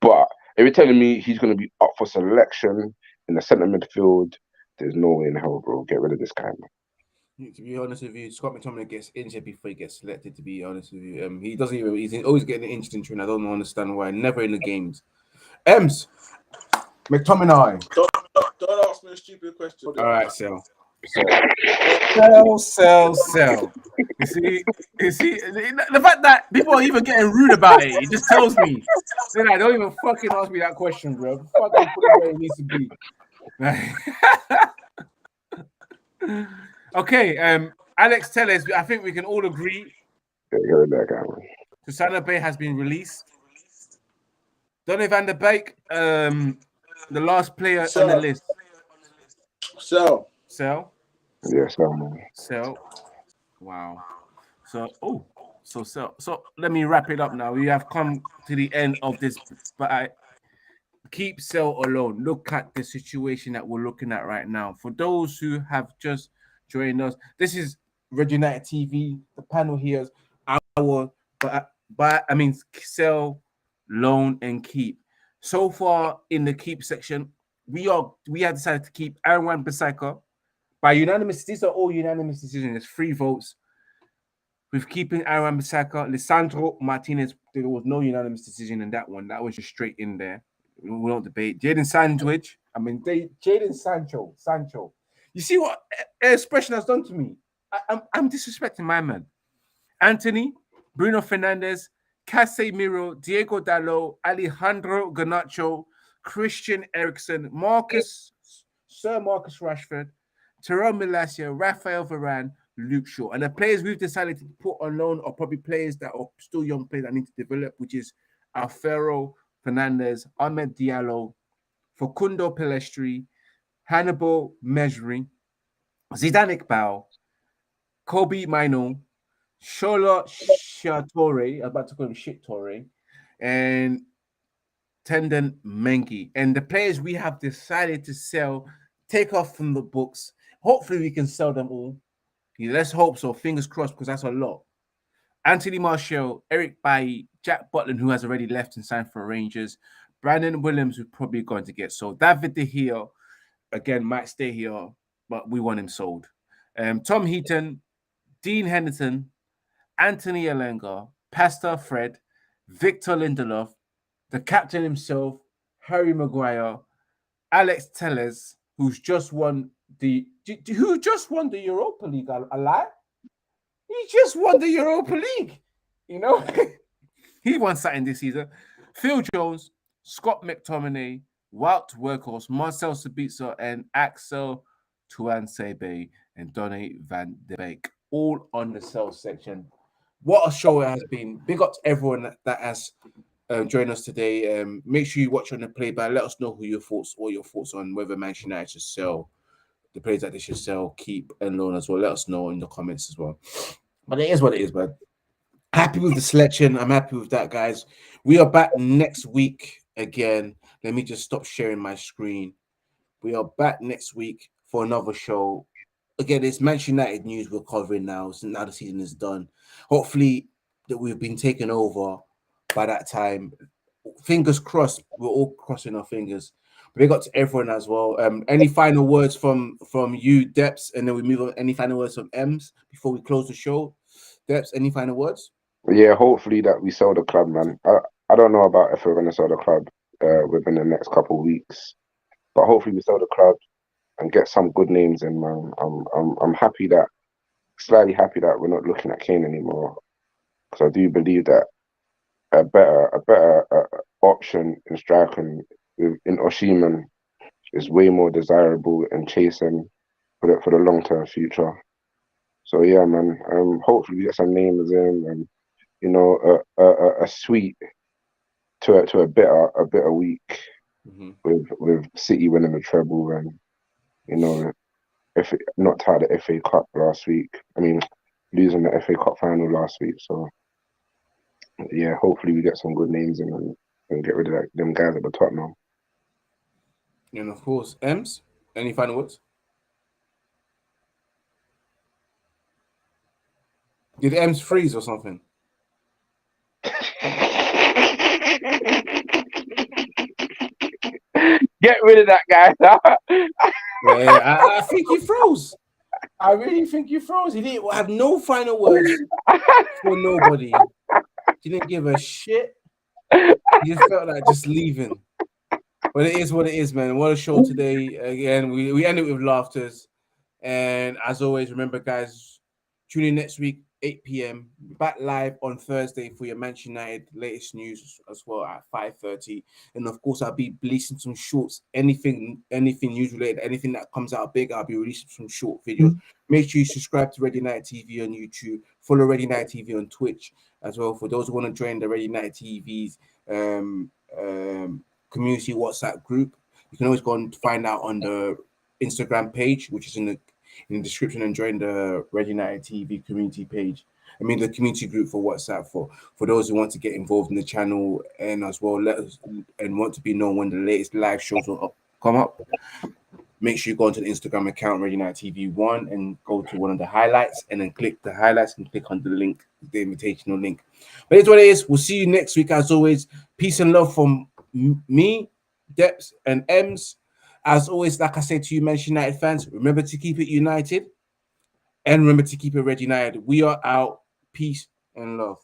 But if you're telling me he's going to be up for selection in the centre midfield, there's no way in hell, bro. Get rid of this guy, man. To be honest with you, Scott McTominay gets injured before he gets selected, to be honest with you. He doesn't even, he's always getting injured in training. I don't understand why. Never in the games. Ems, McTominay. Don't ask me a stupid question. All right, sell. You see, the fact that people are even getting rude about it, it just tells me. I don't even fucking ask me that question, bro. Fucking put it where it needs to be. Okay, Alex Telles, I think we can all agree. Susanna Bay has been released. Donny van der Beek, the last player on the list. Sell. Yeah, sell, man. Sell. Wow. So let me wrap it up now. We have come to the end of this, but I keep, sell, or loan. Look at the situation that we're looking at right now. For those who have just joined us, this is Red United TV. The panel here is our, sell, loan, and keep. So far in the keep section, we have decided to keep Aaron Wan-Bissaka by unanimous. These are all unanimous decisions. There's 3 votes. With keeping Aaron Wan-Bissaka, Lisandro Martinez, there was no unanimous decision in that one. That was just straight in there. We don't debate. Jadon Sancho. You see what expression has done to me? I'm disrespecting my man. Anthony, Bruno Fernandes, Casemiro, Diego Dalot, Alejandro Garnacho, Christian Eriksen, Sir Marcus Rashford, Terrell Malacia, Rafael Varane, Luke Shaw. And the players we've decided to put on loan are probably players that are still young players that need to develop, which is Alfaro Fernandez, Ahmed Diallo, Facundo Pelestri, Hannibal Mejri, Zidane Iqbal, Kobe Mainoo, Shola Shiatore, about to call him Shit-Tore, and Tendon Mengi. And the players we have decided to sell, take off from the books. Hopefully we can sell them all. Let's hope so. Fingers crossed, because that's a lot. Anthony Martial, Eric Bailly, Jack Butland, who has already left and signed for Rangers. Brandon Williams, who's probably going to get sold. David De Gea, again, might stay here, but we want him sold. Tom Heaton, Dean Henderson, Anthony Alenga, Pastor Fred, Victor Lindelof, the captain himself, Harry Maguire, Alex Telles, who just won the Europa League. A lie? He just won the Europa League. He He won something this season. Phil Jones, Scott McTominay, Wout Workhorse, Marcel Sabitzer, and Axel Tuansebe and Donny van de Beek, all on the sales section. What a show it has been. Big up to everyone that has joined us today. Make sure you watch on the playback. Let us know what your thoughts on whether Manchester United should sell, the players that they should sell, keep, and loan as well. Let us know in the comments as well. But it is what it is, man. Happy with the selection. I'm happy with that, guys. We are back next week again. Let me just stop sharing my screen. We are back next week for another show. Again, it's Manchester United news we're covering now. So now the season is done. Hopefully that we've been taken over by that time. Fingers crossed. We're all crossing our fingers. But we got to everyone as well. Any final words from you, Depps, and then we move on. Any final words from Ems before we close the show? Depps, any final words? Yeah, hopefully that we sell the club, man. I don't know about if we're going to sell the club within the next couple of weeks, but hopefully we sell the club and get some good names in, man. I'm happy that, slightly happy that we're not looking at Kane anymore, because I do believe that a better option in striking in Osimhen is way more desirable and chasing for the long term future. So yeah, man. Hopefully we get some names in, and you know, a sweet to a bitter week with City winning the treble, and you know, if not tied the FA Cup last week. I mean, losing the FA Cup final last week. So yeah, hopefully we get some good names in and get rid of them guys at the top now. And of course, Ems, any final words? Did Ems freeze or something? Get rid of that guy. Yeah, I think you froze. I really think you froze. He didn't have no final words for nobody. He didn't give a shit. He just felt like just leaving. But it is what it is, man. What a show today. Again, we ended with laughters. And as always, remember, guys, tune in next week, 8 p.m. Back live on Thursday for your Manchester United latest news as well at 5:30. And of course, I'll be releasing some shorts. Anything news related, anything that comes out big, I'll be releasing some short videos. Make sure you subscribe to Red United TV on YouTube. Follow Red United TV on Twitch as well. For those who want to join the Red United TV's community WhatsApp group, you can always go and find out on the Instagram page, which is in the description, and join the Red United TV community page. I mean the community group for WhatsApp for those who want to get involved in the channel, and as well let us and want to be known when the latest live shows will come up. Make sure you go onto the Instagram account Red United TV1 and go to one of the highlights, and then click the highlights and click on the link, the invitational link. But it's what it is. We'll see you next week as always. Peace and love from me, Depps, and Ems. As always, like I said to you, Manchester United fans, remember to keep it united and remember to keep it Red United. We are out. Peace and love.